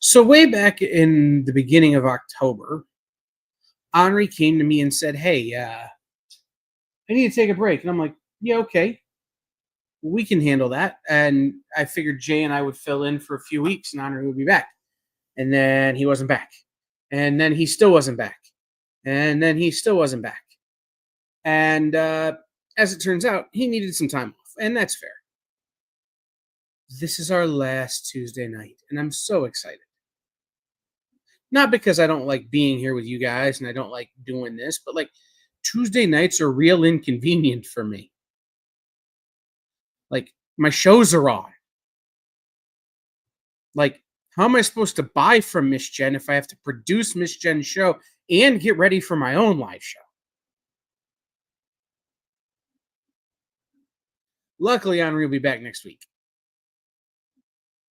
So way back in the beginning of October, Henri came to me and said, "Hey, I need to take a break." And I'm like, "Yeah, okay, we can handle that." And I figured Jay and I would fill in for a few weeks, and Henri would be back. And then he wasn't back, and then he still wasn't back, and then he still wasn't back. And as it turns out, he needed some time off, and that's fair. This is our last Tuesday night, and I'm so excited. Not because I don't like being here with you guys and I don't like doing this, but like Tuesday nights are real inconvenient for me. Like my shows are on. Like, how am I supposed to buy from Miss Jen if I have to produce Miss Jen's show and get ready for my own live show? Luckily, Henri will be back next week,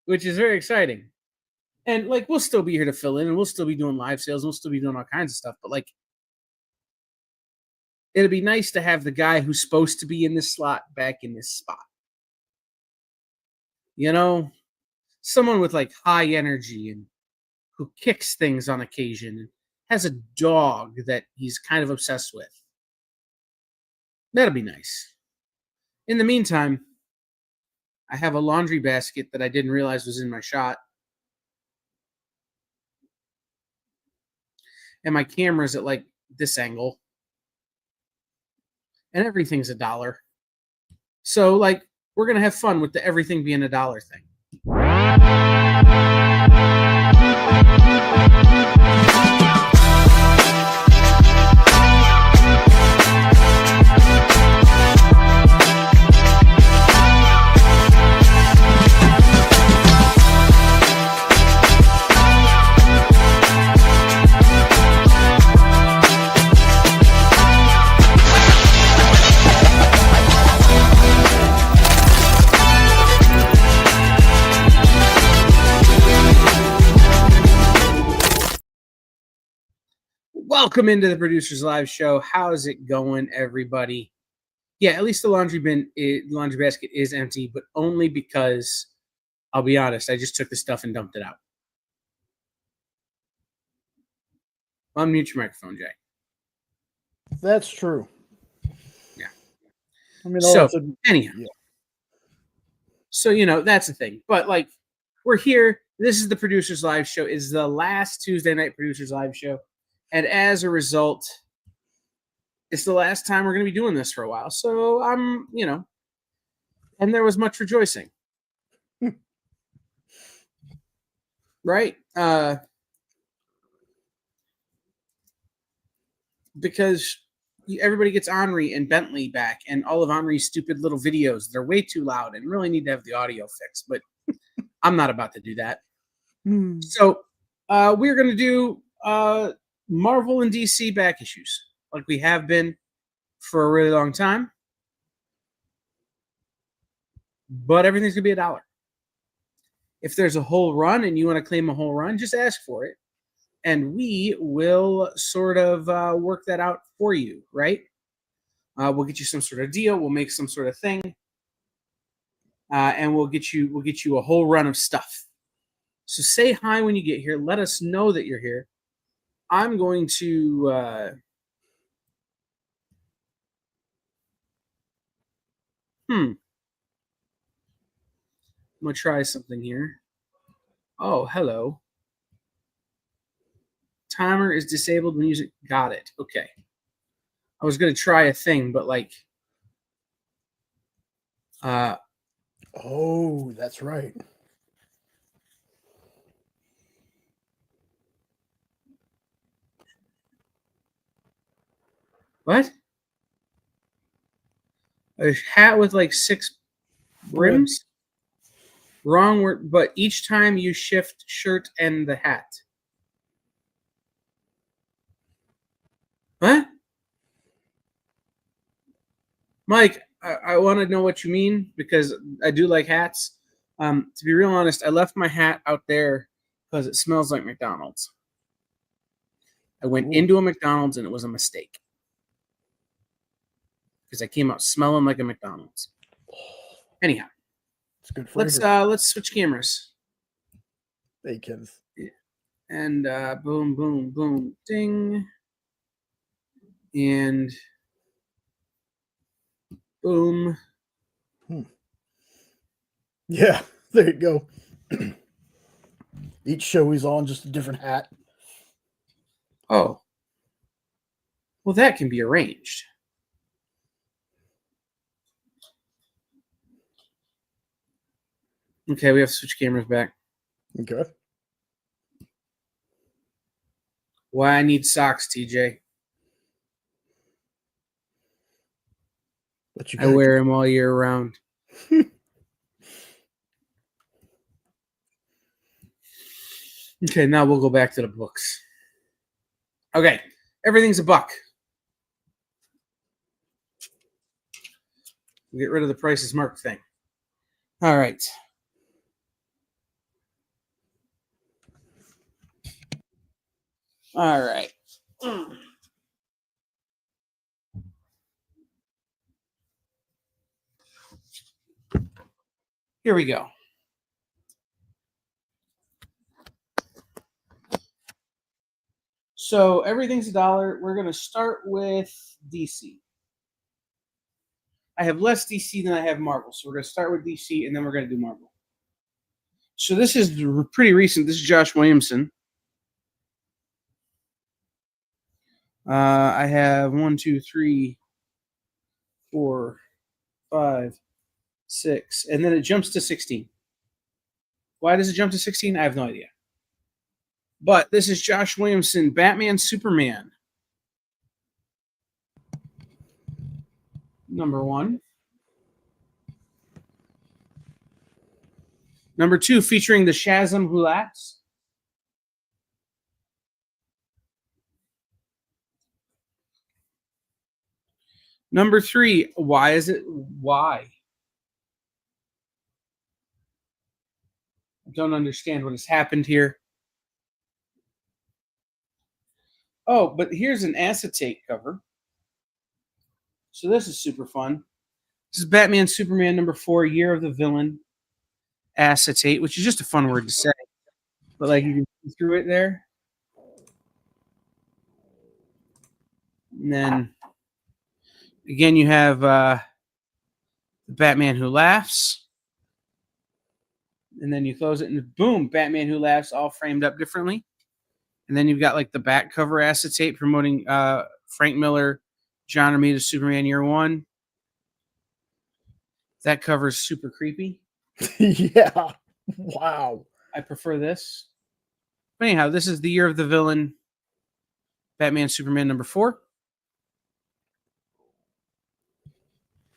which is very exciting. And like, we'll still be here to fill in, and we'll still be doing live sales, and we'll still be doing all kinds of stuff. But like, it'd be nice to have the guy who's supposed to be in this slot back in this spot. You know, someone with like high energy and who kicks things on occasion and has a dog that he's kind of obsessed with. That'd be nice. In the meantime, I have a laundry basket that I didn't realize was in my shot. And my camera's at like this angle. And everything's $1. So like, we're going to have fun with the everything being $1 thing. Welcome into the Producers Live Show. How's it going, everybody? Yeah, at least the laundry basket is empty, but only because, I'll be honest, I just took the stuff and dumped it out. Unmute your microphone, Jay. That's true. Yeah. I mean, anyhow. Yeah. So, that's the thing. But, like, we're here. This is the Producers Live Show. It's the last Tuesday night Producers Live Show. And as a result, it's the last time we're going to be doing this for a while. So I'm, and there was much rejoicing. Right? Because everybody gets Henri and Bentley back and all of Henri's stupid little videos. They're way too loud and really need to have the audio fixed. But I'm not about to do that. So we're going to do Marvel and DC back issues like we have been for a really long time. But everything's going to be $1. If there's a whole run and you want to claim a whole run, just ask for it. And we will sort of work that out for you, right? We'll get you some sort of deal. We'll make some sort of thing. And we'll get you a whole run of stuff. So say hi when you get here. Let us know that you're here. I'm going to I'm going to try something here. Oh, hello. Timer is disabled when using. Got it. Okay. I was going to try a thing, but like. Oh, that's right. What? A hat with like 6 brims? Wrong word, but each time you shift shirt and the hat. What? Mike, I want to know what you mean because I do like hats. To be real honest, I left my hat out there because it smells like McDonald's. I went into a McDonald's and it was a mistake. Because I came out smelling like a McDonald's. Anyhow. It's good flavor. Let's switch cameras. Hey, kids. And boom, boom, boom, ding. And boom. Yeah, there you go. Each show he's on, just a different hat. Oh. Well, that can be arranged. Okay, we have to switch cameras back. Okay. Why I need socks, TJ? But you I gotta wear them all year round. Okay, now we'll go back to the books. Okay, everything's a buck. We'll get rid of the Price is Marked thing. All right. All right. Here we go. So everything's $1. We're going to start with DC. I have less DC than I have Marvel. So we're going to start with DC and then we're going to do Marvel. So this is pretty recent. This is Josh Williamson. I have 1, 2, 3, 4, 5, 6, and then it jumps to 16. Why does it jump to 16? I have no idea. But this is Josh Williamson, Batman, Superman. Number 1. Number 2, featuring the Shazam Who Laughs. Number 3, why is it? Why? I don't understand what has happened here. Oh, but here's an acetate cover. So this is super fun. This is Batman, Superman, number 4, Year of the Villain. Acetate, which is just a fun word to say. But like you can see through it there. And then again, you have the Batman Who Laughs. And then you close it and boom, Batman Who Laughs, all framed up differently. And then you've got like the back cover acetate promoting Frank Miller, John Romita, Superman Year One. That cover is super creepy. Yeah. Wow. I prefer this. But anyhow, this is the Year of the Villain, Batman, Superman number 4.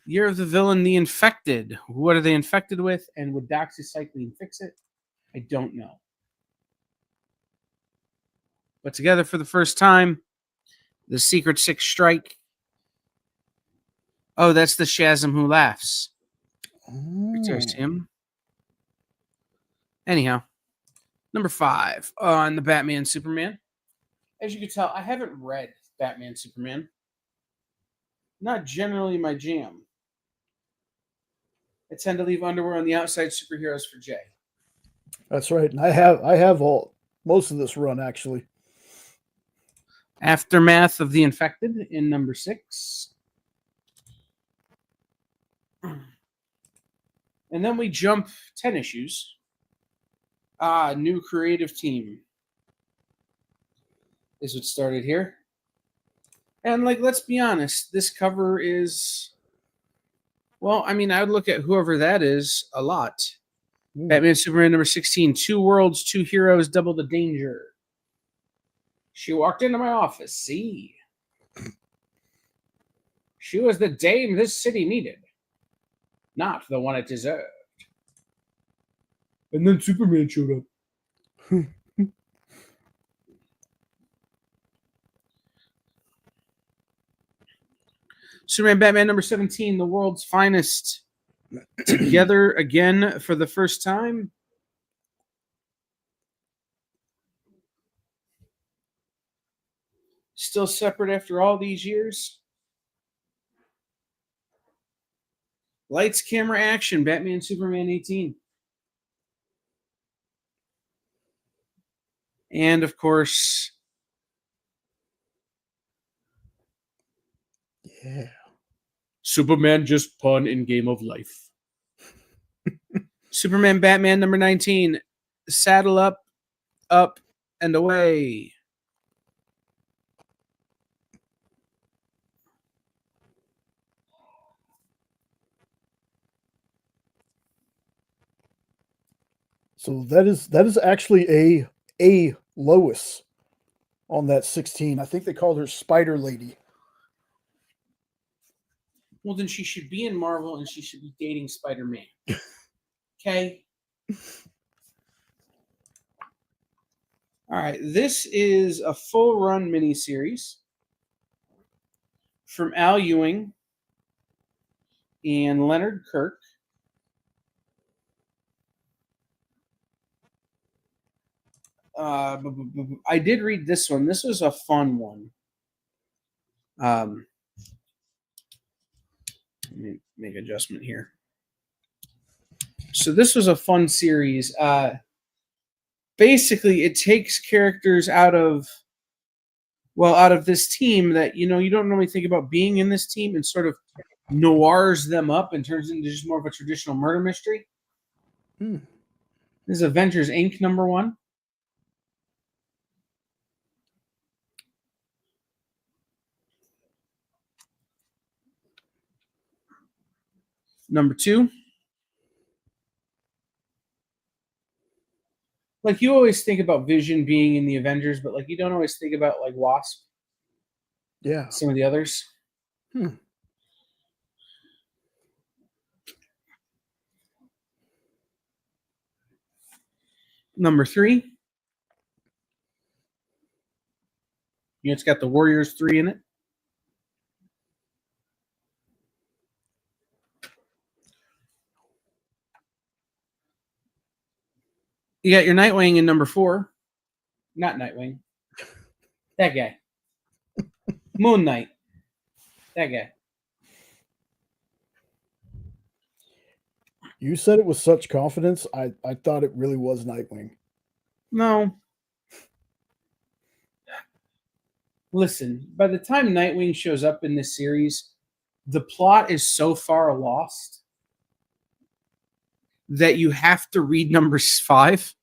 Year of the Villain, The Infected. What are they infected with? And would doxycycline fix it? I don't know. But together for the first time, the Secret Six Strike. Oh, that's the Shazam Who Laughs. There's him. Anyhow, number 5 on the Batman Superman. As you can tell, I haven't read Batman Superman. Not generally my jam. I tend to leave underwear on the outside, superheroes for Jay. That's right. And I have all most of this run actually. Aftermath of the Infected in number 6. And then we jump 10 issues. New creative team is what started here. And like, let's be honest, this cover is, well, I mean, I would look at whoever that is a lot. Batman Superman number 16, 2 worlds, 2 heroes, double the danger. She walked into my office. See? She was the dame this city needed, not the one it deserved. And then Superman showed up. Superman Batman number 17, the world's finest, together again for the first time. Still separate after all these years. Lights, camera, action. Batman, Superman 18. And of course, Yeah. Superman just pun in Game of Life. Superman Batman number 19. Saddle up, and away. So that is actually a Lois on that 16. I think they called her Spider Lady. Well, then she should be in Marvel and she should be dating Spider-Man. Okay? All right. This is a full run miniseries from Al Ewing and Leonard Kirk. I did read this one. This was a fun one. Let me make an adjustment here. So this was a fun series. Basically, it takes characters out of this team that you don't normally think about being in this team, and sort of noirs them up and turns into just more of a traditional murder mystery. This is Avengers Inc. number 1. Number 2. Like, you always think about Vision being in the Avengers, but like you don't always think about like Wasp. Yeah. Some of the others. Number 3. It's got the Warriors 3 in it. You got your Nightwing in number 4. Not Nightwing. That guy. Moon Knight. That guy. You said it with such confidence. I thought it really was Nightwing. No. Listen, by the time Nightwing shows up in this series, the plot is so far lost that you have to read number 5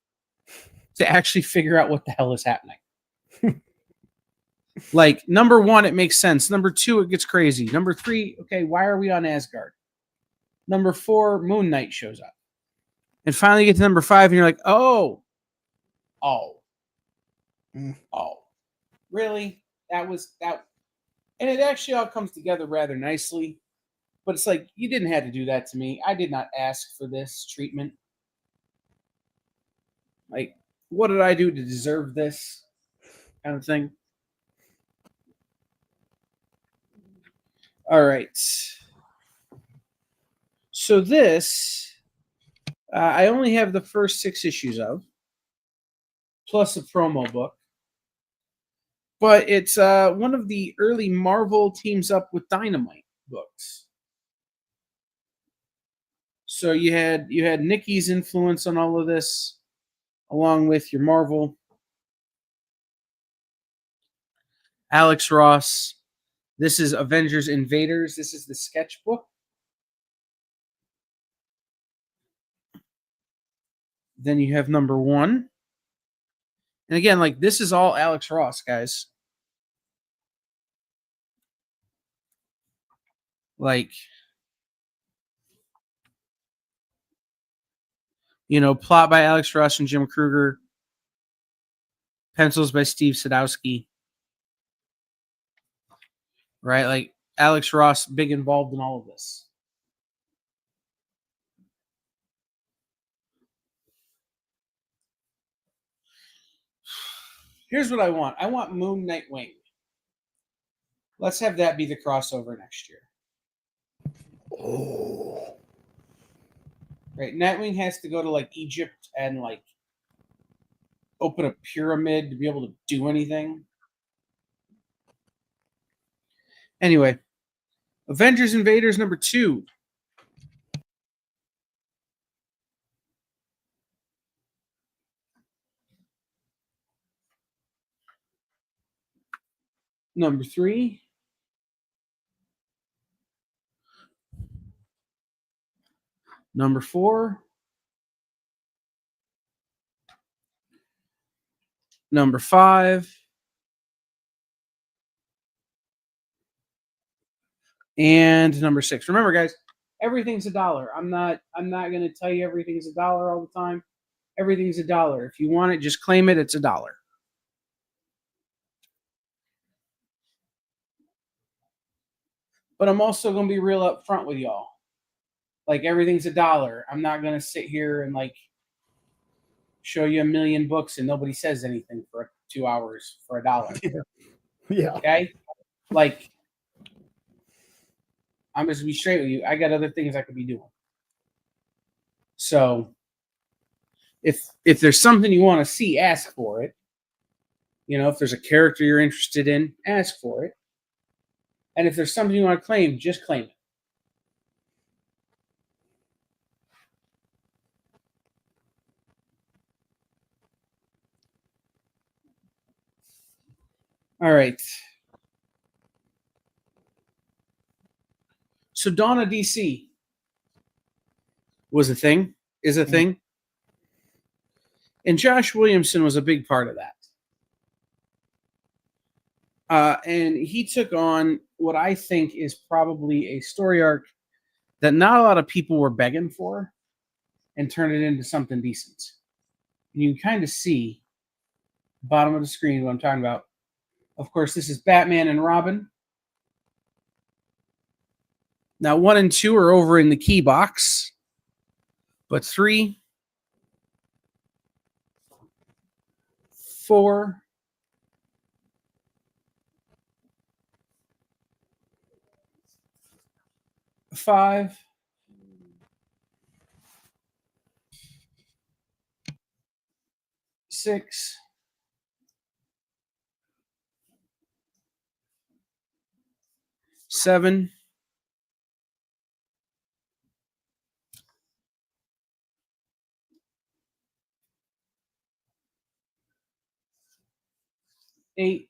to actually figure out what the hell is happening. Like, number 1, it makes sense. Number 2, it gets crazy. Number 3, okay, why are we on Asgard? Number 4, Moon Knight shows up. And finally you get to number 5 and you're like, oh, really? That was that. And it actually all comes together rather nicely. But it's like, you didn't have to do that to me. I did not ask for this treatment. Like, what did I do to deserve this kind of thing? All right. So this, I only have the first 6 issues of, plus a promo book. But it's one of the early Marvel teams up with Dynamite books. So you had Nikki's influence on all of this, along with your Marvel. Alex Ross. This is Avengers Invaders. This is the sketchbook. Then you have number 1. And again, like, this is all Alex Ross, guys. Like, plot by Alex Ross and Jim Kruger. Pencils by Steve Sadowski. Right? Like, Alex Ross, big involved in all of this. Here's what I want. I want Moon Nightwing. Let's have that be the crossover next year. Oh. Right? Nightwing has to go to, like, Egypt and, like, open a pyramid to be able to do anything. Anyway, Avengers Invaders number 2. Number 3. Number 4. Number 5. And number 6. Remember, guys, everything's $1. I'm not going to tell you everything's $1 all the time. Everything's $1. If you want it, just claim it. It's $1. But I'm also going to be real upfront with y'all. Like, everything's $1. I'm not going to sit here and like show you a million books and nobody says anything for 2 hours for $1. Yeah. Okay? Like, I'm just gonna be straight with you. I got other things I could be doing. So if there's something you want to see, ask for it. You know, if there's a character you're interested in, ask for it. And if there's something you want to claim, just claim it. All right. So Dawn of DC was a thing, is a thing. And Josh Williamson was a big part of that. And he took on what I think is probably a story arc that not a lot of people were begging for and turned it into something decent. And you can kind of see bottom of the screen what I'm talking about. Of course, this is Batman and Robin. Now, 1 and 2 are over in the key box, but 3, 4, 5, 6, 7, 8,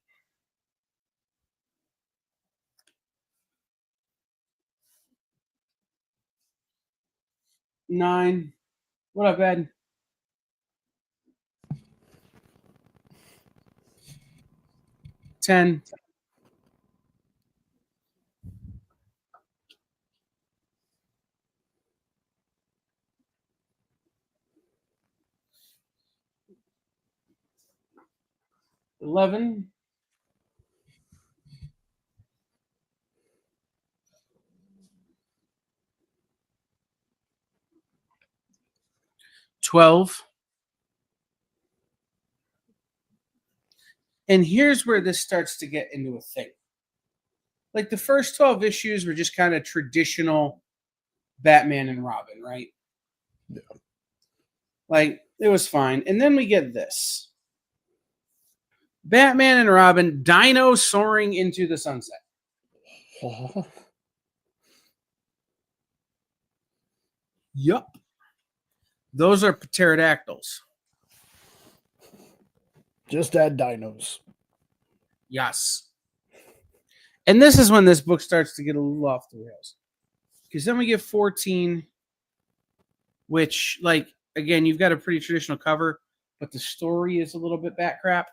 9. What up, Ed? 10. 11. 12. And here's where this starts to get into a thing. Like the first 12 issues were just kind of traditional Batman and Robin, right? Yeah. Like it was fine. And then we get this. Batman and Robin, Dino soaring into the sunset. Oh, Yup. Those are pterodactyls. just add dinos. Yes. And this is when this book starts to get a little off the rails. Because then we get 14, which, like, again, you've got a pretty traditional cover, but the story is a little bit bat crap.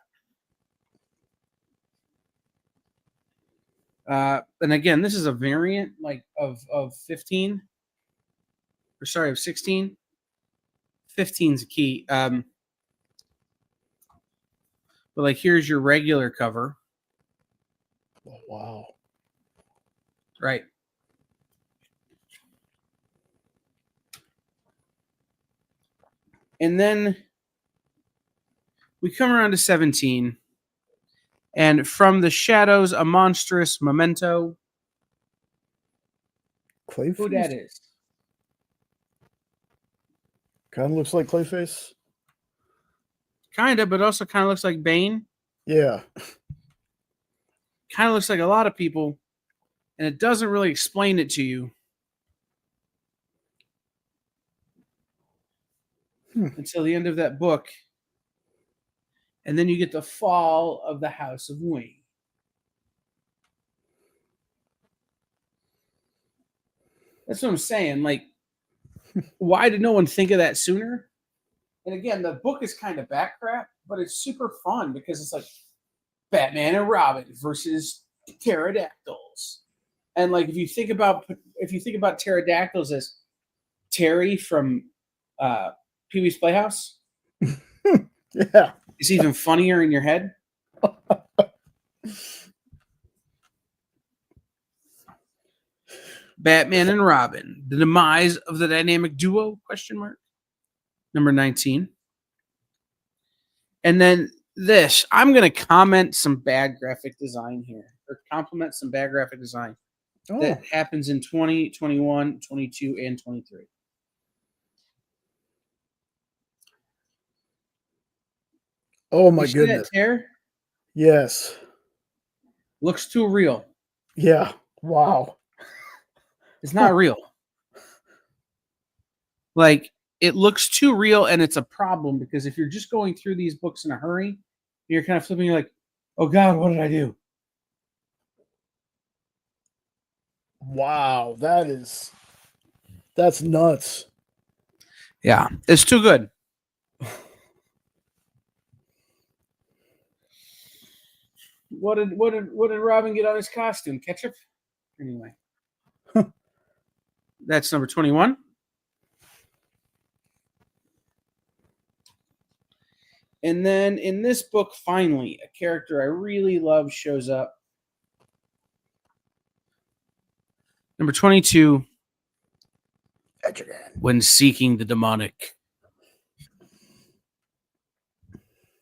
And again, this is a variant like of 15. Or sorry, of 16. 15's a key. But like here's your regular cover. Oh, wow. Right. And then we come around to 17. And from the shadows, a monstrous memento. Clayface? Who that is? Kind of looks like Clayface. Kind of, but also kind of looks like Bane. Yeah. Kind of looks like a lot of people. And it doesn't really explain it to you. Until the end of that book. And then you get the fall of the House of Wayne. That's what I'm saying. Like, why did no one think of that sooner? And again, the book is kind of back crap, but it's super fun because it's like Batman and Robin versus pterodactyls. And like if you think about pterodactyls as Terry from Pee Wee's Playhouse, Yeah. it's even funnier in your head. Batman and Robin, the demise of the dynamic duo? Question mark. Number 19. And then this, I'm going to comment some bad graphic design here, or compliment some bad graphic design that happens in 20, 21, 22, and 23. Oh my You see that goodness. tear? Yes. Looks too real. Yeah. Wow. It's not real. Like, it looks too real, and it's a problem because if you're just going through these books in a hurry, you're kind of flipping, you're like, oh God, what did I do? Wow. That's nuts. Yeah, it's too good. What did Robin get on his costume? Ketchup? Anyway. That's number 21. And then in this book, finally, a character I really love shows up. Number 22. When seeking the demonic,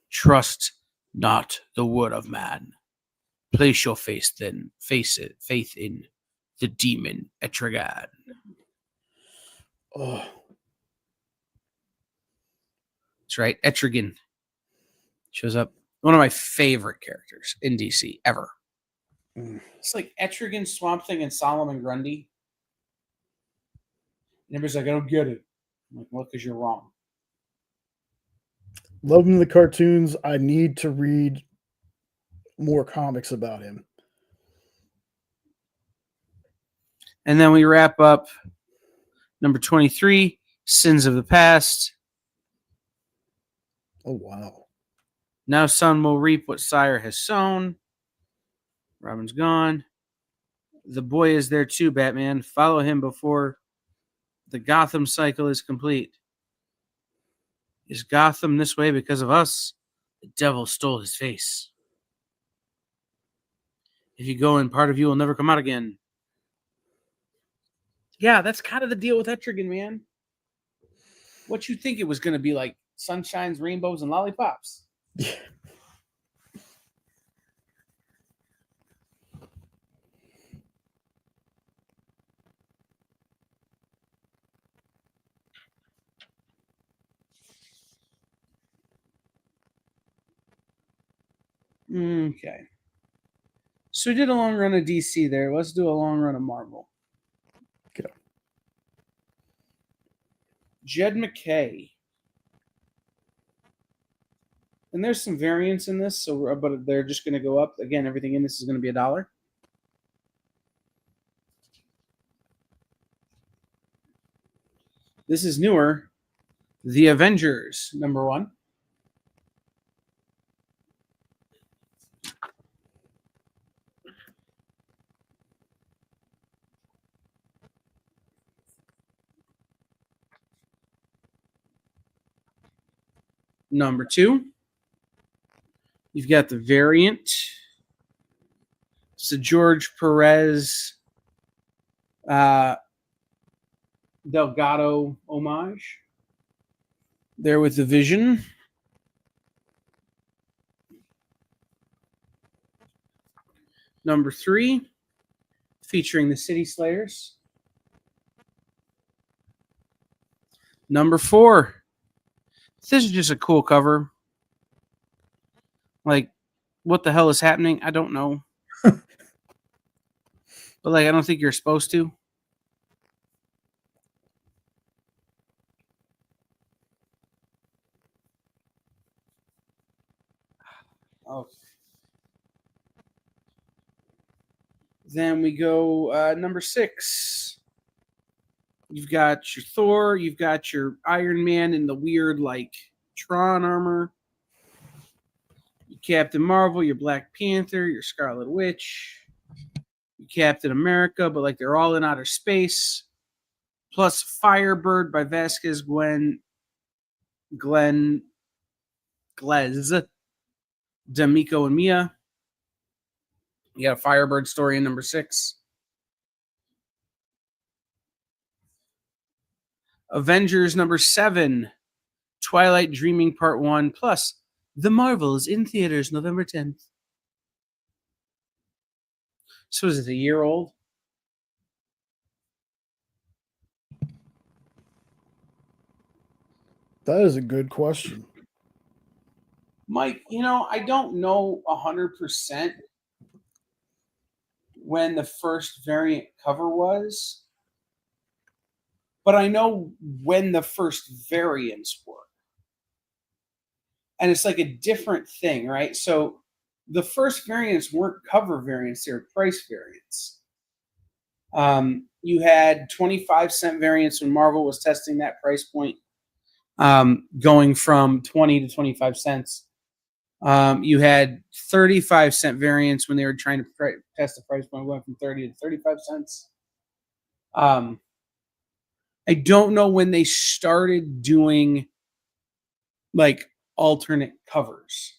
trust not the word of man. Place your faith in the demon Etrigan. Oh. That's right. Etrigan shows up. One of my favorite characters in DC ever. It's like Etrigan, Swamp Thing, and Solomon Grundy. And everybody's like, I don't get it. I'm like, well, because you're wrong. Love him in the cartoons. I need to read more comics about him. And then we wrap up number 23, Sins of the Past. Oh, wow. Now son will reap what sire has sown. Robin's gone. The boy is there too, Batman. Follow him before the Gotham cycle is complete. Is Gotham this way because of us? The devil stole his face. If you go in, part of you will never come out again. Yeah, that's kind of the deal with Etrigan, man. What you think it was going to be like? Sunshines, rainbows, and lollipops. Yeah. Okay. So we did a long run of DC there. Let's do a long run of Marvel. Okay. Jed MacKay. And there's some variance in this, but they're just going to go up. Again, everything in this is going to be $1. This is newer. The Avengers, number 1. Number 2. You've got the variant. It's a George Perez Delgado homage. There with the Vision. Number 3, featuring the City Slayers. Number 4, this is just a cool cover. Like, what the hell is happening? I don't know. But, like, I don't think you're supposed to. Okay. Then we go number 6. You've got your Thor, you've got your Iron Man in the weird like Tron armor, your Captain Marvel, your Black Panther, your Scarlet Witch, your Captain America, but like they're all in outer space. Plus Firebird by Vasquez Glenn Glez, D'Amico and Mia. You got a Firebird story in number 6. Avengers number 7, Twilight Dreaming Part 1, plus The Marvels in theaters November 10th. So is it a year old? That is a good question. Mike, I don't know 100% when the first variant cover was, but I know when the first variants were. And it's like a different thing, right? So the first variants weren't cover variants, they were price variants. You had 25-cent variants when Marvel was testing that price point, going from 20 to 25 cents. You had 35-cent variants when they were trying to test the price point, went from 30 to 35 cents. I don't know when they started doing like alternate covers.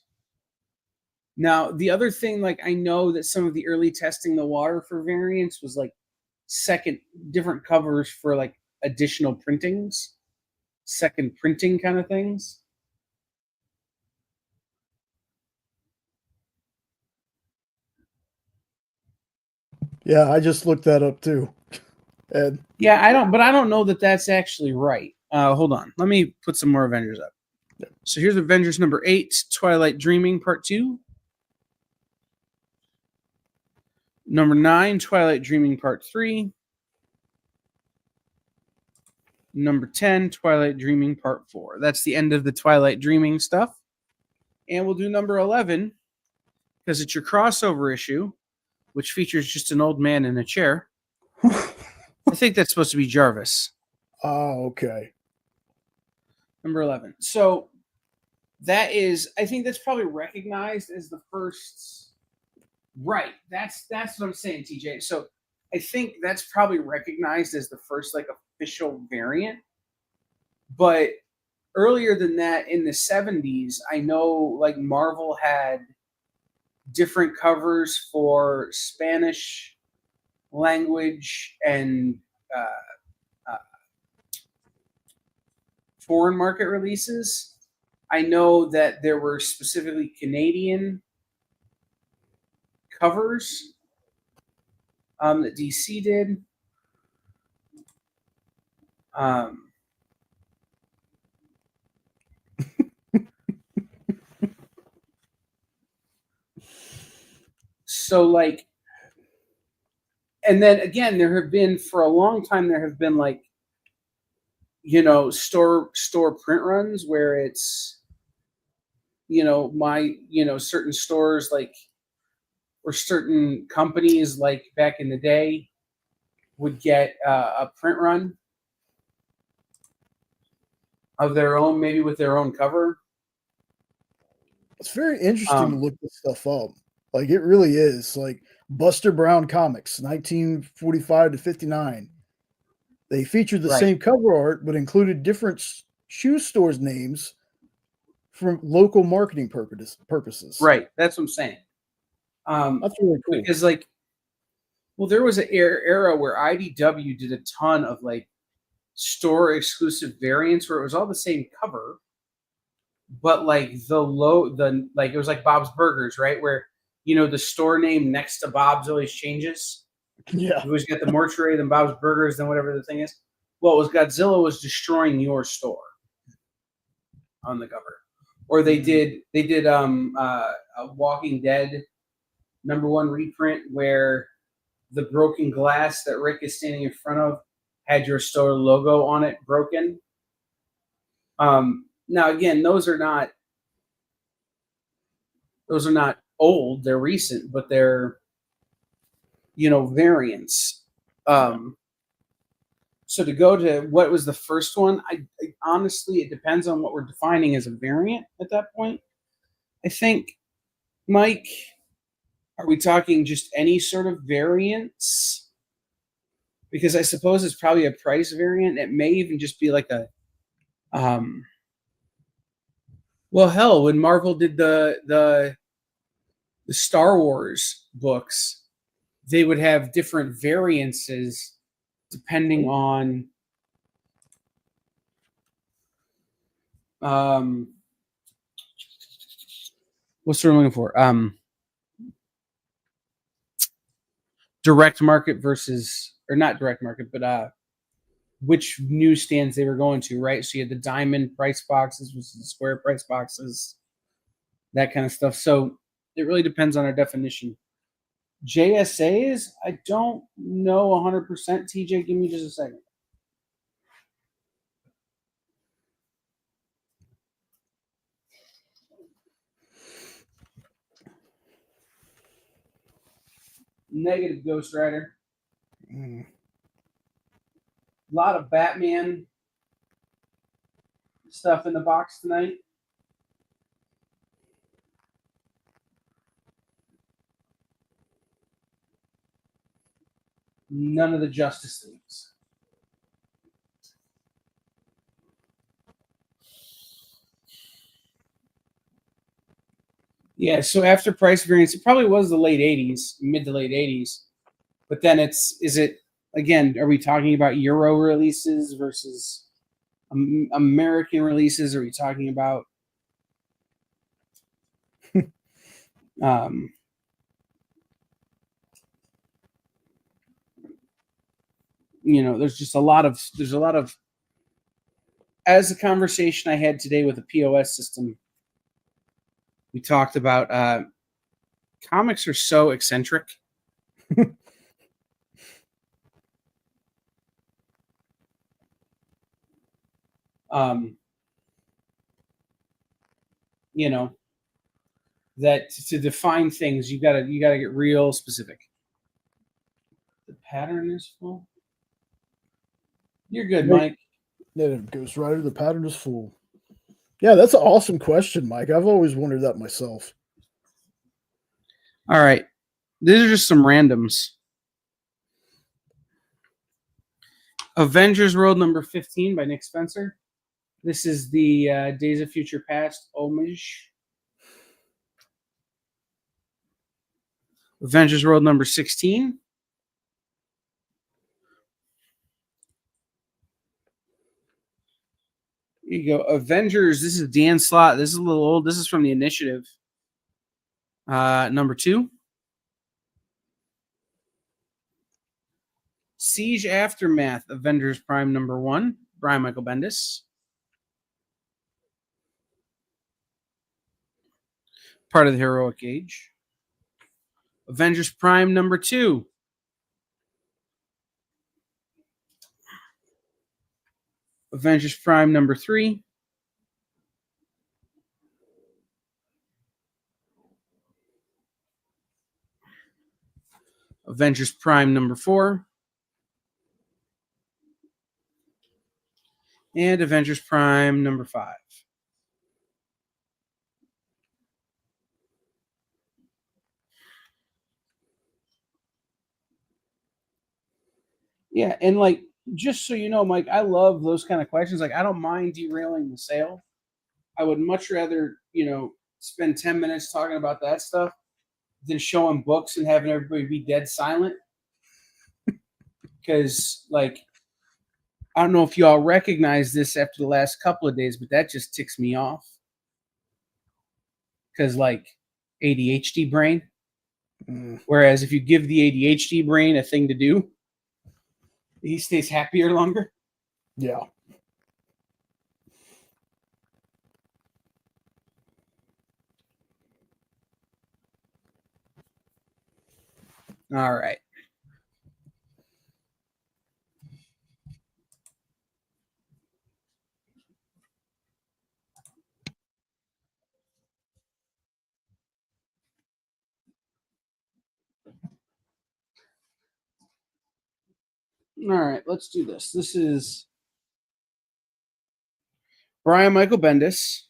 Now, the other thing, like I know that some of the early testing the water for variants was like different covers for like additional printings, second printing kind of things. Yeah, I just looked that up too. And Yeah, I don't know that that's actually right. Hold on. Let me put some more Avengers up. Yeah. So here's Avengers number 8, Twilight Dreaming Part 2. Number 9, Twilight Dreaming Part 3. Number 10, Twilight Dreaming Part 4. That's the end of the Twilight Dreaming stuff. And we'll do number 11 because it's your crossover issue, which features just an old man in a chair. I think that's supposed to be Jarvis. Oh, okay. Number 11. So that is, I think that's probably recognized as the first. Right. That's what I'm saying, TJ. So I think that's probably recognized as the first like official variant. But earlier than that, in the 70s, I know like Marvel had different covers for Spanish language and foreign market releases. I know that there were specifically Canadian covers that DC did. So like, and then again, there have been for a long time, there have been like, store print runs where it's, certain stores like, or certain companies like back in the day would get a print run of their own, maybe with their own cover. It's very interesting to look this stuff up. Like it really is. Like Buster Brown Comics, 1945 to 59. They featured the same cover art, but included different shoe stores' names for local marketing purposes. Right. That's what I'm saying. That's really cool. Because like, well, there was an era where IDW did a ton of like store exclusive variants where it was all the same cover, but like it was like Bob's Burgers, right? Where the store name next to Bob's always changes. Yeah. You always get the mortuary, then Bob's Burgers, then whatever the thing is. Well, it was Godzilla was destroying your store on the cover. Or they did a Walking Dead #1 reprint where the broken glass that Rick is standing in front of had your store logo on it broken. Now again, those are not old, they're recent, but they're variants. So to go to what was the first one, I honestly, it depends on what we're defining as a variant at that point. I think, Mike, are we talking just any sort of variance? Because I suppose it's probably a price variant. It may even just be like a, well, hell, when Marvel did the Star Wars books, they would have different variances depending on what's the word I'm looking for? Direct market versus, or not direct market, but which newsstands they were going to, right? So you had the diamond price boxes versus the square price boxes, that kind of stuff. So it really depends on our definition. JSAs, I don't know 100%. TJ, give me just a second. Negative, Ghost Rider. A lot of Batman stuff in the box tonight. None of the Justice Leagues. Yeah, so after price variance, it probably was the late 80s, mid to late 80s. But then is it, again, are we talking about Euro releases versus American releases? Are we talking about there's a lot of, as a conversation I had today with a POS system, we talked about comics are so eccentric. That to define things, you gotta get real specific. The pattern is full. You're good, Mike. Ghost Rider, the pattern is full. Yeah, that's an awesome question, Mike. I've always wondered that myself. All right. These are just some randoms. Avengers World number 15 by Nick Spencer. This is the Days of Future Past homage. Avengers World number 16. Here you go. Avengers. This is Dan Slott. This is a little old. This is from the Initiative. Number 2. Siege Aftermath. Avengers Prime number 1. Brian Michael Bendis. Part of the Heroic Age. Avengers Prime number 2. Avengers Prime number 3. Avengers Prime number 4. And Avengers Prime number 5. Yeah, and like, just so you know, Mike, I love those kind of questions. Like, I don't mind derailing the sale. I would much rather, spend 10 minutes talking about that stuff than showing books and having everybody be dead silent. Because, like, I don't know if you all recognize this after the last couple of days, but that just ticks me off. Because, like, ADHD brain. Whereas if you give the ADHD brain a thing to do, he stays happier longer. Yeah. All right. All right, let's do this. This is Brian Michael Bendis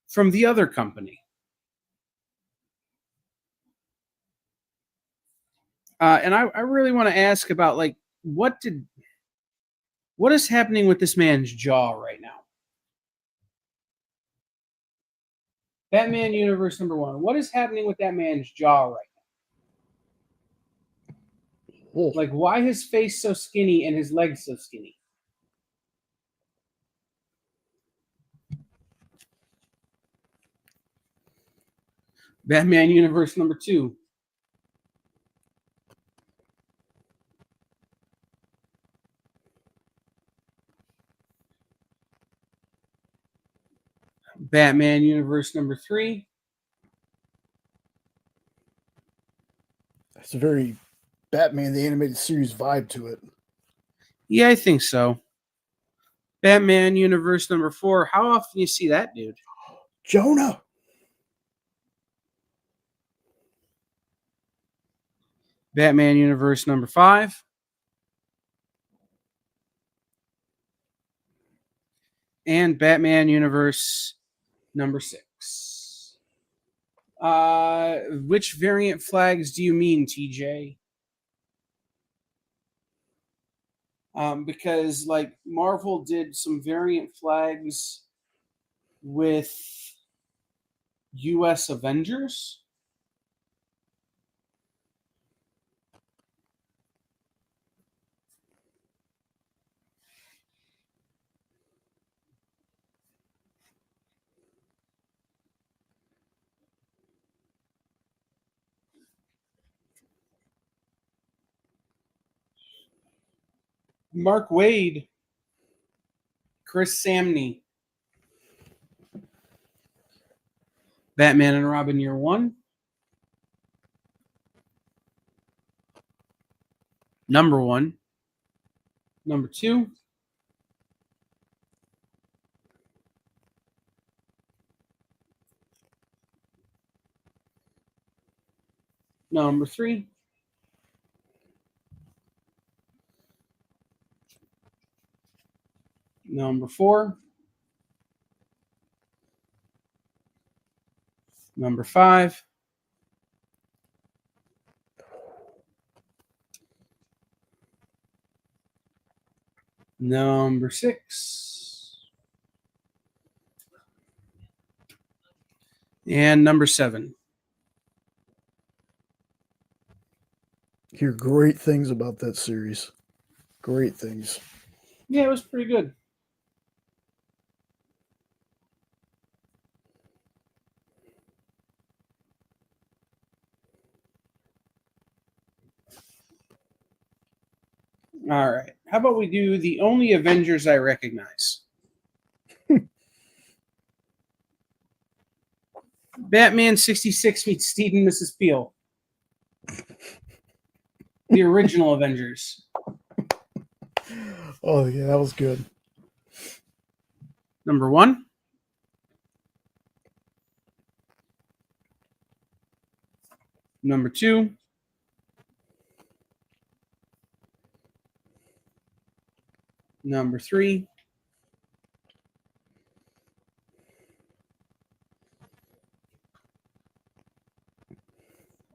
from The Other Company. And I really want to ask about, like, what is happening with this man's jaw right now? Batman Universe #1. What is happening with that man's jaw right now? Oh, Like, why his face so skinny and his legs so skinny? Batman Universe #2. Batman Universe #3. that's a very Batman the Animated Series vibe to it. Yeah, I think so. Batman Universe #4. How often do you see that dude? Jonah. Batman Universe #5. And Batman Universe #6. Which variant flags do you mean, TJ? Because, like, Marvel did some variant flags with US Avengers. Mark Waid, Chris Samney, Batman and Robin Year 1. #1. #2. #3. #4. #5. #6. And #7. Hear great things about that series. Great things. Yeah, it was pretty good. All right. How about we do the only Avengers I recognize? Batman 66 meets Steve and Mrs. Peel. The original Avengers. Oh yeah, that was good. #1. #2. #3.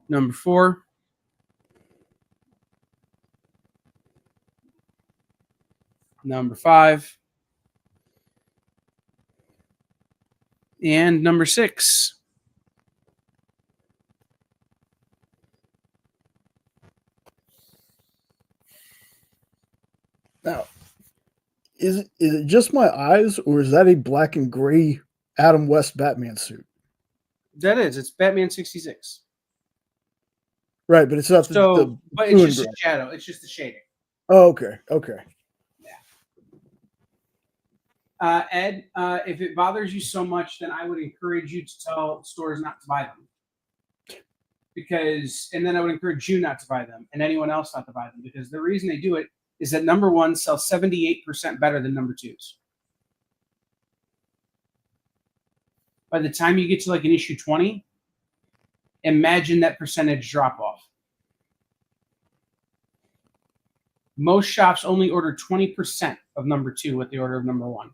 #4. #5. And #6. Now, is it just my eyes, or is that a black and gray Adam West Batman suit? That is. It's Batman 66. Right, but it's not the but blue it's and just gray. a shadow. It's just the shading. Oh, okay, okay. Ed, if it bothers you so much, then I would encourage you to tell stores not to buy them. And then I would encourage you not to buy them and anyone else not to buy them, because the reason they do it is that #1 sells 78% better than #2s. By the time you get to, like, an issue 20, imagine that percentage drop off. Most shops only order 20% of number 2 what they order of number 1.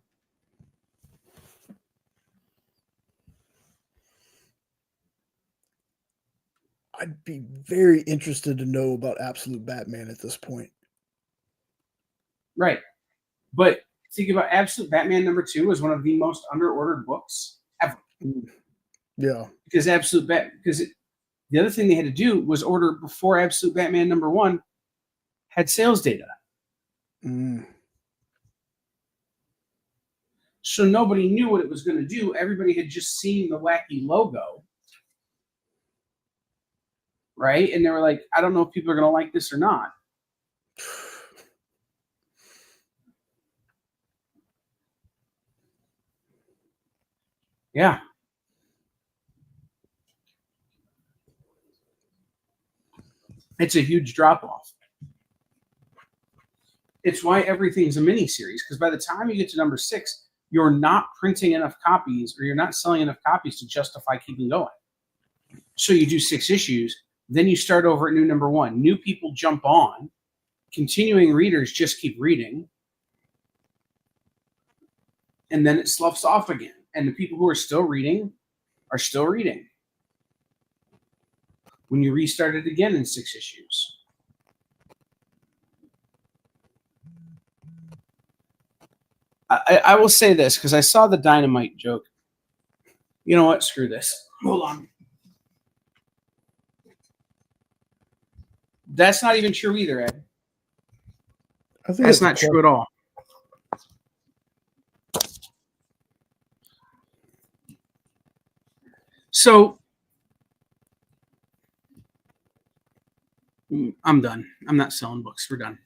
I'd be very interested to know about Absolute Batman at this point. Right. But think about Absolute Batman number 2 is one of the most underordered books ever. Yeah. Because the other thing they had to do was order before Absolute Batman number 1 had sales data. So nobody knew what it was going to do. Everybody had just seen the wacky logo. Right? And they were like, I don't know if people are going to like this or not. Yeah. It's a huge drop-off. It's why everything's a mini-series, because by the time you get to number 6, you're not printing enough copies or you're not selling enough copies to justify keeping going. So you do 6 issues, then you start over at new number 1. New people jump on. Continuing readers just keep reading. And then it sloughs off again. And the people who are still reading are still reading. When you restart it again in 6 issues. I will say this, because I saw the Dynamite joke. You know what? Screw this. Hold on. That's not even true either, Ed. That's not true at all. So I'm done. I'm not selling books. We're done.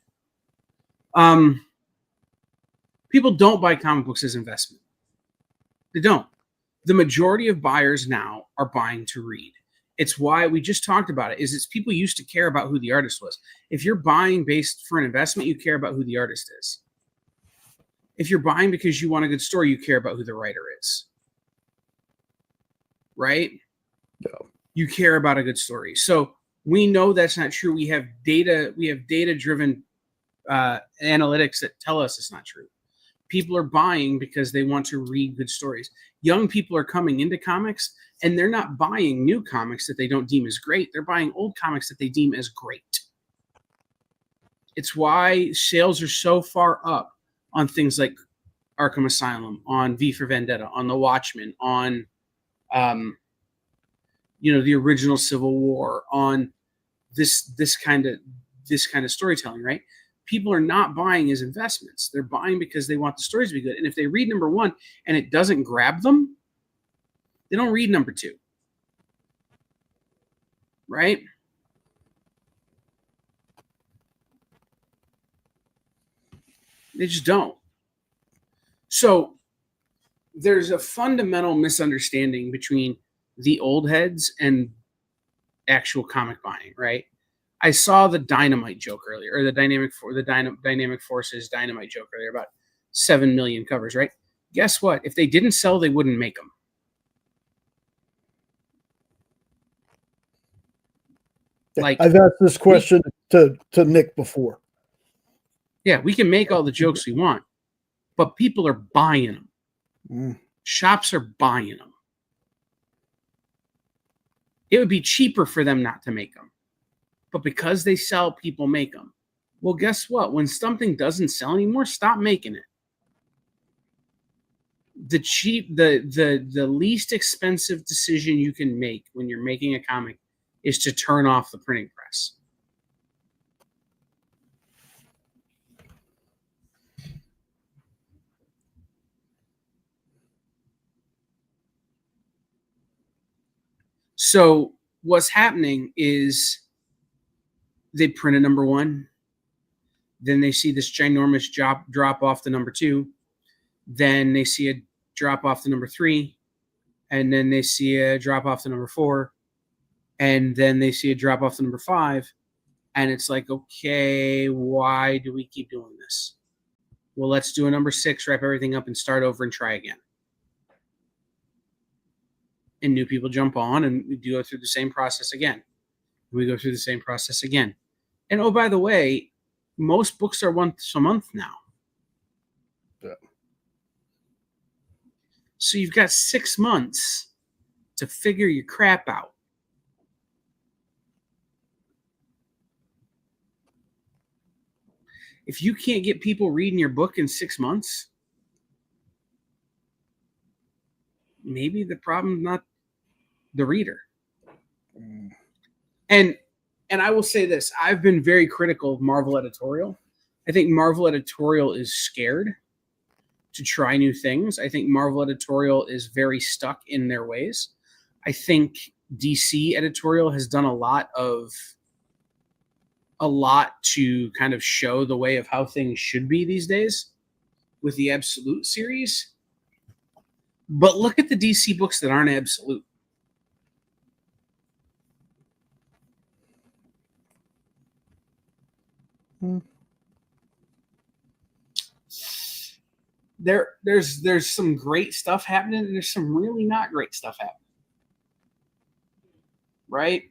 People don't buy comic books as investment. They don't. The majority of buyers now are buying to read. It's why we just talked about it. It's people used to care about who the artist was. If you're buying based for an investment, you care about who the artist is. If you're buying because you want a good story, you care about who the writer is. Right? No. You care about a good story. So we know that's not true. We have data-driven analytics that tell us it's not true. People are buying because they want to read good stories. Young people are coming into comics, and they're not buying new comics that they don't deem as great. They're buying old comics that they deem as great. It's why sales are so far up on things like Arkham Asylum, on V for Vendetta, on The Watchmen, on the original Civil War, on this kind of storytelling, right? People are not buying as investments. They're buying because they want the stories to be good. And if they read number 1 and it doesn't grab them, they don't read number 2. Right? They just don't. So there's a fundamental misunderstanding between the old heads and actual comic buying, right? I saw the Dynamite joke earlier, or the Dynamic Forces Dynamite joke earlier about 7 million covers, right? Guess what? If they didn't sell, they wouldn't make them. Like, I've asked this question to Nick before. Yeah, we can make all the jokes we want, but people are buying them. Shops are buying them. It would be cheaper for them not to make them. But because they sell, people make them. Well, guess what? When something doesn't sell anymore, stop making it. The least expensive decision you can make when you're making a comic is to turn off the printing press. So what's happening is they print a number 1. Then they see this ginormous drop off to number 2. Then they see a drop off to number 3. And then they see a drop off to number 4. And then they see a drop off to number 5. And it's like, okay, why do we keep doing this? Well, let's do a number 6, wrap everything up, and start over and try again. And new people jump on, and we go through the same process again. We go through the same process again. And oh, by the way, Most books are once a month now. Yeah. So you've got 6 months to figure your crap out. If you can't get people reading your book in 6 months, maybe the problem's not the reader. And I will say this, I've been very critical of Marvel editorial. I think Marvel editorial is scared to try new things. I think Marvel editorial is very stuck in their ways. I think DC editorial has done a lot to kind of show the way of how things should be these days with the Absolute series. But look at the DC books that aren't Absolute. There's some great stuff happening, and there's some really not great stuff happening. Right?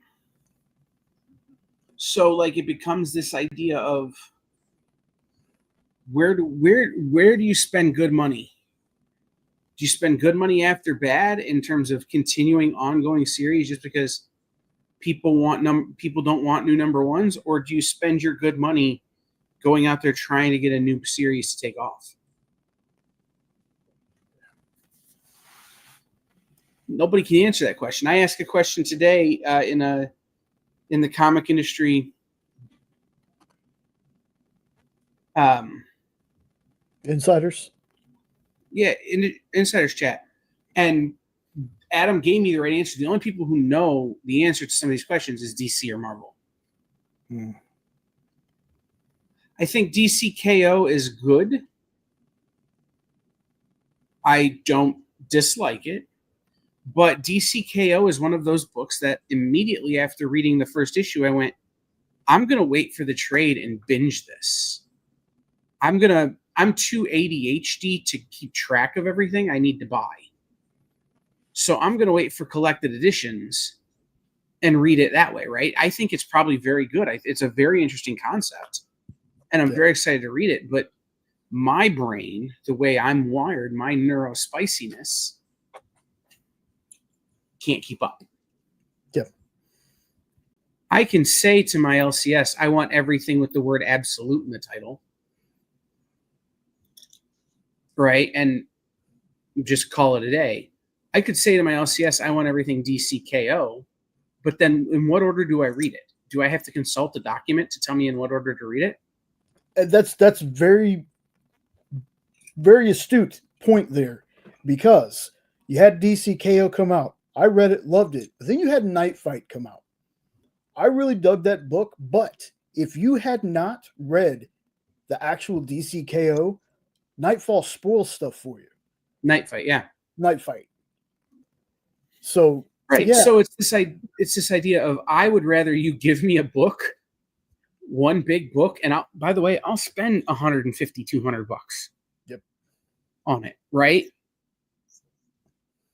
So like it becomes this idea of where do you spend good money? Do you spend good money after bad in terms of continuing ongoing series just because people don't want new number ones, or do you spend your good money going out there trying to get a new series to take off? Nobody can answer that question. I asked a question today in the comic industry insiders. Yeah, in insiders chat. And Adam gave me the right answer. The only people who know the answer to some of these questions is DC or Marvel. I think DC KO is good. I don't dislike it. But DC KO is one of those books that immediately after reading the first issue, I went, I'm going to wait for the trade and binge this. I'm too ADHD to keep track of everything I need to buy. So I'm going to wait for collected editions and read it that way, right? I think it's probably very good. It's a very interesting concept, and I'm very excited to read it. But my brain, the way I'm wired, my neurospiciness can't keep up. Yep. I can say to my LCS, I want everything with the word absolute in the title. Right? And just call it a day. I could say to my LCS, I want everything DCKO, but then in what order do I read it? Do I have to consult the document to tell me in what order to read it? And that's very, very astute point there, because you had DCKO come out. I read it, loved it. But then you had Night Fight come out. I really dug that book, but if you had not read the actual DCKO, Nightfall spoils stuff for you. Night Fight, yeah. Night Fight. So right. Yeah. So it's this idea of I would rather you give me a book, one big book, and by the way, I'll spend $150, $200 on it, right?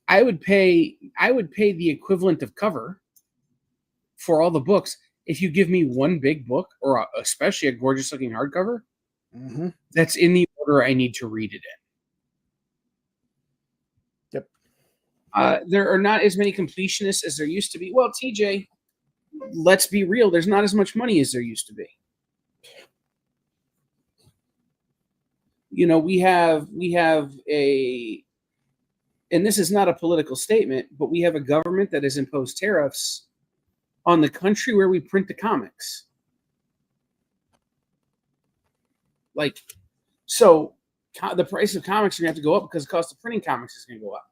I would pay the equivalent of cover for all the books if you give me one big book, or especially a gorgeous looking hardcover that's in the order I need to read it in. Yep. There are not as many completionists as there used to be. Well, TJ, let's be real. There's not as much money as there used to be. You know, we have a, and this is not a political statement, but we have a government that has imposed tariffs on the country where we print the comics. Like, so the price of comics are going to have to go up because the cost of printing comics is going to go up.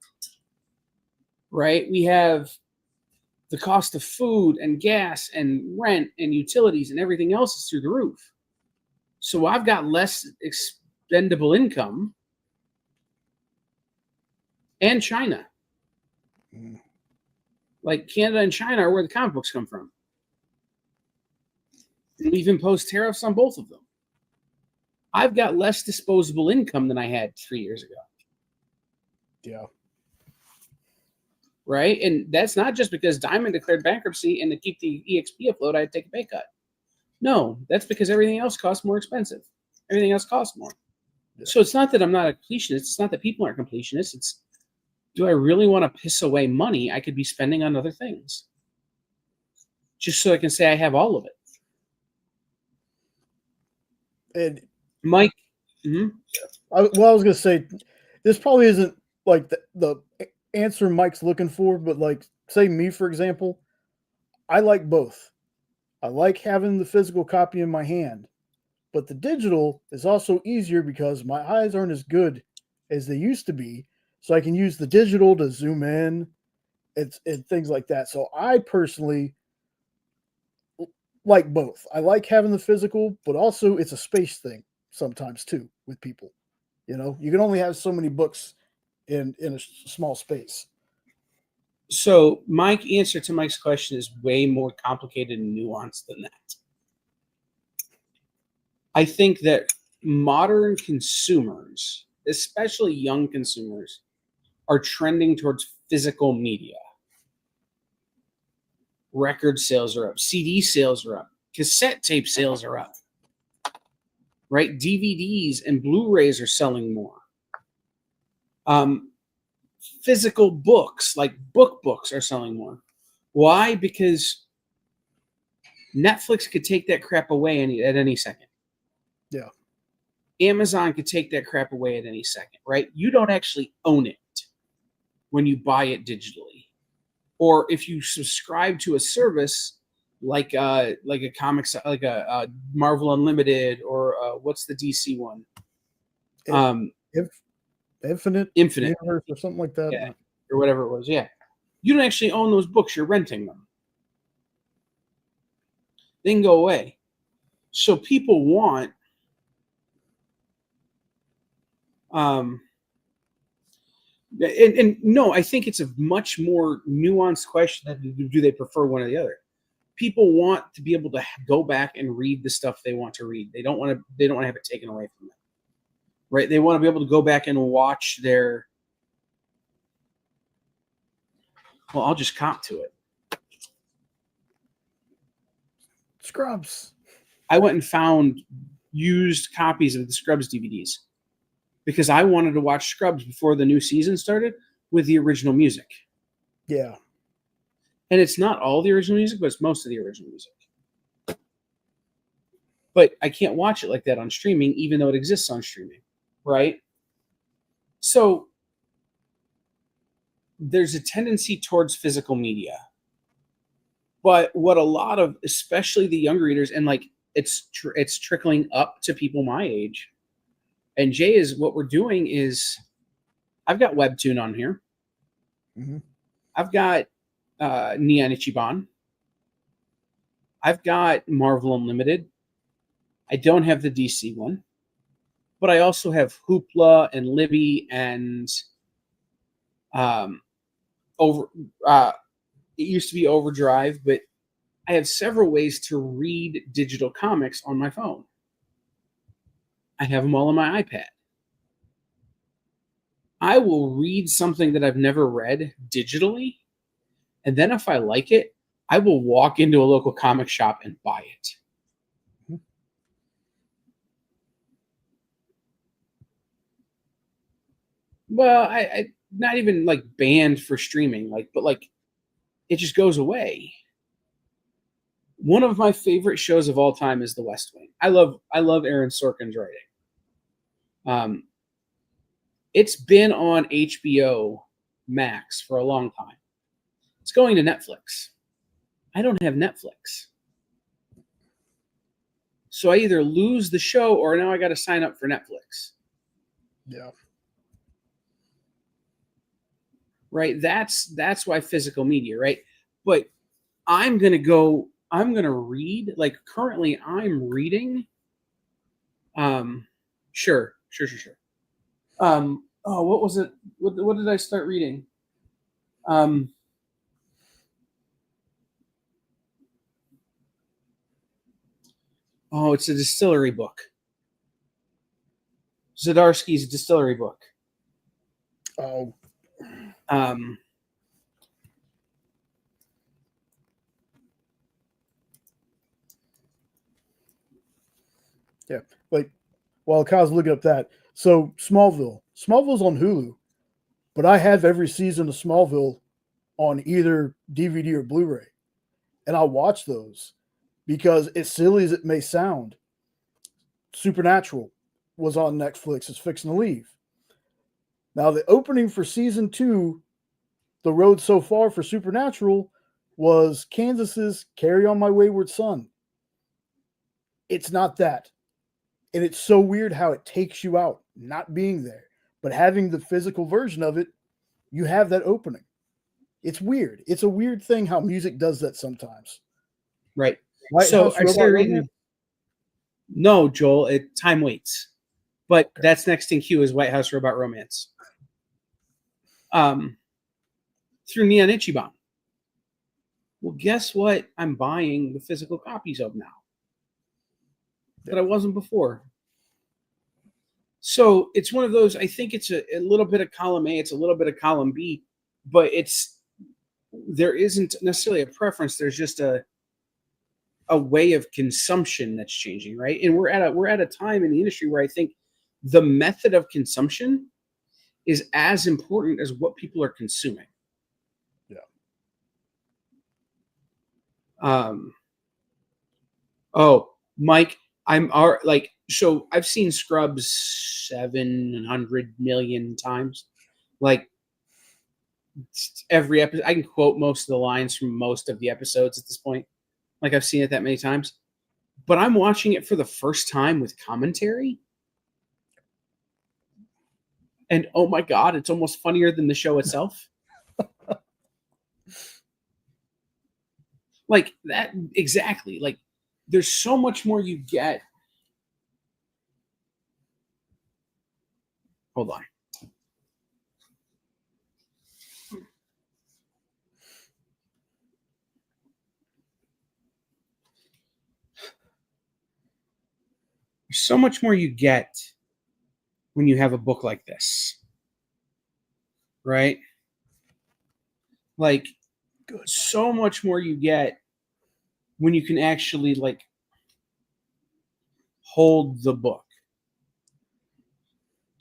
Right? We have the cost of food and gas and rent and utilities and everything else is through the roof. So I've got less expendable income. And China. Like Canada and China are where the comic books come from. And we've imposed tariffs on both of them. I've got less disposable income than I had 3 years ago. Yeah. Right? And that's not just because Diamond declared bankruptcy, and to keep the EXP afloat, I had to take a pay cut. No, that's because everything else costs more expensive. Everything else costs more. Yeah. So it's not that I'm not a completionist. It's not that people aren't completionists. It's, do I really want to piss away money I could be spending on other things? Just so I can say I have all of it. And Mike, mhm. I was gonna say, this probably isn't like the answer Mike's looking for, but like, say me for example, I like both. I like having the physical copy in my hand, but the digital is also easier because my eyes aren't as good as they used to be. So I can use the digital to zoom in and things like that. So I personally like both. I like having the physical, but also it's a space thing sometimes too with people. You know, you can only have so many books in a small space. So my answer to Mike's question is way more complicated and nuanced than that. I think that modern consumers, especially young consumers, are trending towards physical media. Record sales are up, CD sales are up, cassette tape sales are up, right? DVDs and Blu-rays are selling more. Physical books, like books, are selling more. Why? Because Netflix could take that crap away at any second. Yeah. Amazon could take that crap away at any second, right? You don't actually own it when you buy it digitally. Or if you subscribe to a service like a comics, like a Marvel Unlimited, or what's the DC one? Infinite Infinite, Universe or something like that. yeah, or whatever it was. Yeah, you don't actually own those books; you're renting them. They can go away. So people want, and no, I think it's a much more nuanced question than do they prefer one or the other. People want to be able to go back and read the stuff they want to read. They don't want to. They don't want to have it taken away from them, right? They want to be able to go back and watch their. Well, I'll just cop to it. Scrubs. I went and found used copies of the Scrubs DVDs because I wanted to watch Scrubs before the new season started with the original music. Yeah. And it's not all the original music, but it's most of the original music. But I can't watch it like that on streaming, even though it exists on streaming, right? So there's a tendency towards physical media. But what a lot of, especially the younger readers, and like it's trickling up to people my age. And Jay, is what we're doing is, I've got Webtoon on here. Mm-hmm. I've got Neon Ichiban. I've got Marvel Unlimited. I don't have the DC one, but I also have Hoopla and Libby and over. It used to be Overdrive, but I have several ways to read digital comics on my phone. I have them all on my iPad. I will read something that I've never read digitally, and then if I like it, I will walk into a local comic shop and buy it. Well, I not even like banned for streaming, but it just goes away. One of my favorite shows of all time is The West Wing. I love Aaron Sorkin's writing. It's been on HBO Max for a long time. It's going to Netflix. I don't have Netflix. So I either lose the show or now I got to sign up for Netflix. Yeah. Right? That's why physical media, right? But I'm going to read, like currently I'm reading. Sure. What was it? What did I start reading? It's a distillery book. Zdarsky's distillery book. Oh. Yeah. Like while Kyle's looking up that, so Smallville's on Hulu, but I have every season of Smallville on either DVD or Blu-ray, and I'll watch those because, as silly as it may sound, Supernatural was on Netflix. Is fixing to leave. Now the opening for season 2, the road so far for Supernatural, was Kansas's "Carry On My Wayward Son." It's not that. And it's so weird how it takes you out, not being there, but having the physical version of it, you have that opening. It's weird. It's a weird thing how music does that sometimes. Right. White So House I Robot started reading. Romance? No, Joel, time waits. But that's next in queue is White House Robot Romance. Through Neon Ichiban. Well, guess what? I'm buying the physical copies of now that I wasn't before. So it's one of those. I think it's a little bit of column A, it's a little bit of column B, but there isn't necessarily a preference. There's just a way of consumption that's changing, right? And we're at a time in the industry where I think the method of consumption is as important as what people are consuming. Oh, Mike, so I've seen Scrubs 700 million times. Like every episode, I can quote most of the lines from most of the episodes at this point. Like I've seen it that many times. But I'm watching it for the first time with commentary. And oh my God, it's almost funnier than the show itself. Like that, exactly. Like there's so much more you get. Hold on. There's so much more you get when you have a book like this. Right? Like, so much more you get when you can actually, like, hold the book.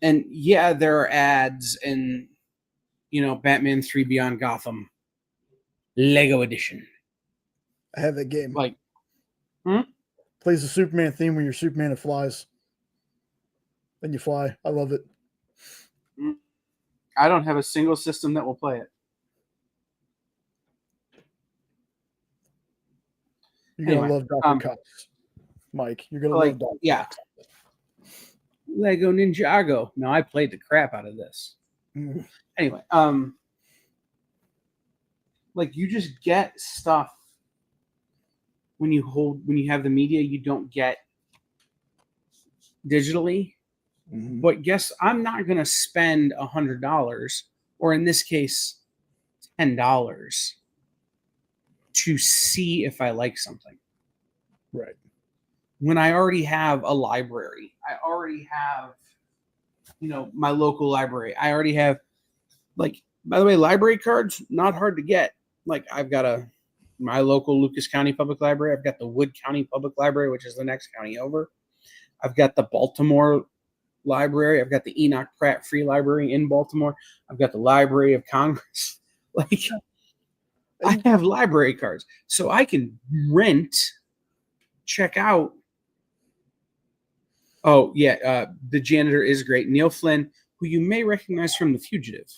And yeah, there are ads and, Batman 3 Beyond Gotham Lego Edition. I have that game. Like, plays the Superman theme when you're Superman and flies. Then you fly. I love it. I don't have a single system that will play it. You're going to love Dr. Cox, Mike. You're going to love Dr. Cox. Lego Ninjago. No, I played the crap out of this. Mm. Anyway, like you just get stuff when you have the media you don't get digitally. Mm-hmm. But guess I'm not going to spend $100, or in this case, $10 to see if I like something. Right. When I already have a library, I already have, my local library. I already have, like, by the way, library cards, not hard to get. Like, I've got my local Lucas County Public Library. I've got the Wood County Public Library, which is the next county over. I've got the Baltimore Library. I've got the Enoch Pratt Free Library in Baltimore. I've got the Library of Congress. Like, I have library cards. So I can rent, check out. Oh, yeah. The janitor is great. Neil Flynn, who you may recognize from The Fugitive.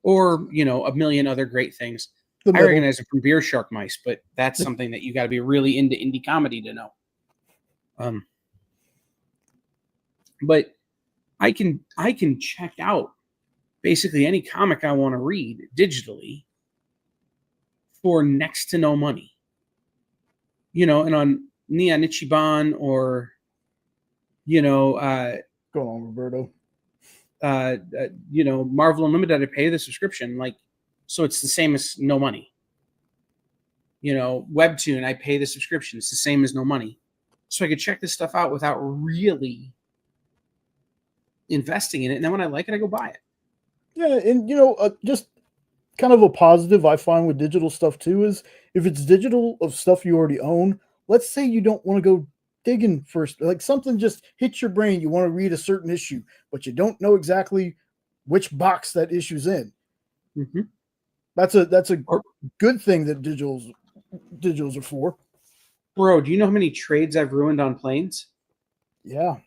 Or, a million other great things. I recognize it from Beer Shark Mice, but that's something that you got to be really into indie comedy to know. But I can check out basically any comic I want to read digitally for next to no money. And on Neon Ichiban or, go on, Roberto. Marvel Unlimited, I pay the subscription, like, so it's the same as no money. Webtoon, I pay the subscription. It's the same as no money. So I could check this stuff out without really investing in it. And then when I like it, I go buy it. Yeah. And, just kind of a positive I find with digital stuff too is if it's digital of stuff you already own, let's say you don't want to go digging first, like something just hits your brain. You want to read a certain issue, but you don't know exactly which box that issue's in. Mm-hmm. That's a good thing that digitals are for. Bro, do you know how many trades I've ruined on planes? Yeah.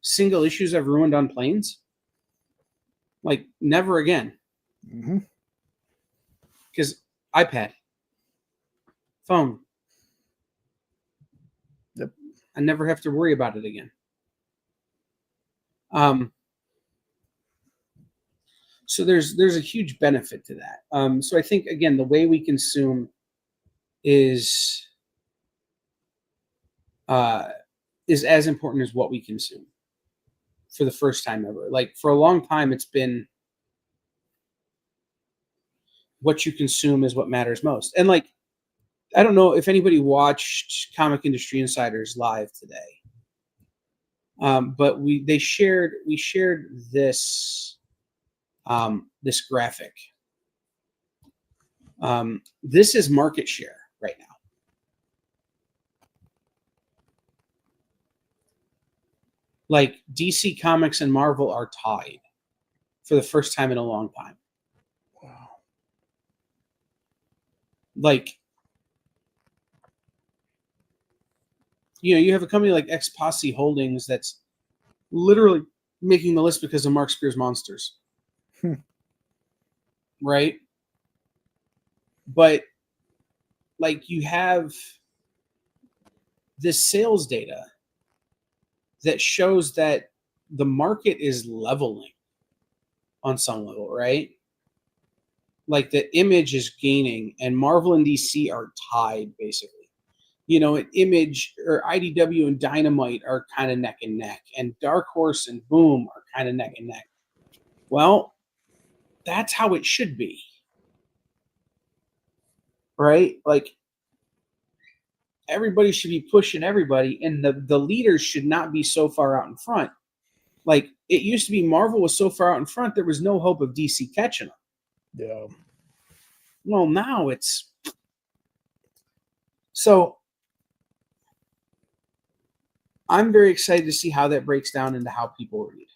Single issues I've ruined on planes? Like, never again. Mm-hmm. Because iPad, phone. Yep. I never have to worry about it again. So there's a huge benefit to that. So I think, again, the way we consume is as important as what we consume for the first time ever. Like, for a long time, it's been what you consume is what matters most. And, like, I don't know if anybody watched Comic Industry Insiders live today, but we shared this this graphic. This is market share right now. Like, DC Comics and Marvel are tied for the first time in a long time. Wow. Like, you have a company like X Posse Holdings that's literally making the list because of Mark Spears Monsters. Right? But, like, you have this sales data that shows that the market is leveling on some level, right? Like, the Image is gaining, and Marvel and DC are tied, basically. Image or IDW and Dynamite are kind of neck and neck, and Dark Horse and Boom are kind of neck and neck. Well, that's how it should be, right? Like, everybody should be pushing everybody, and the leaders should not be so far out in front. Like, it used to be Marvel was so far out in front, there was no hope of DC catching them. Yeah. Well, now it's so. I'm very excited to see how that breaks down into how people read.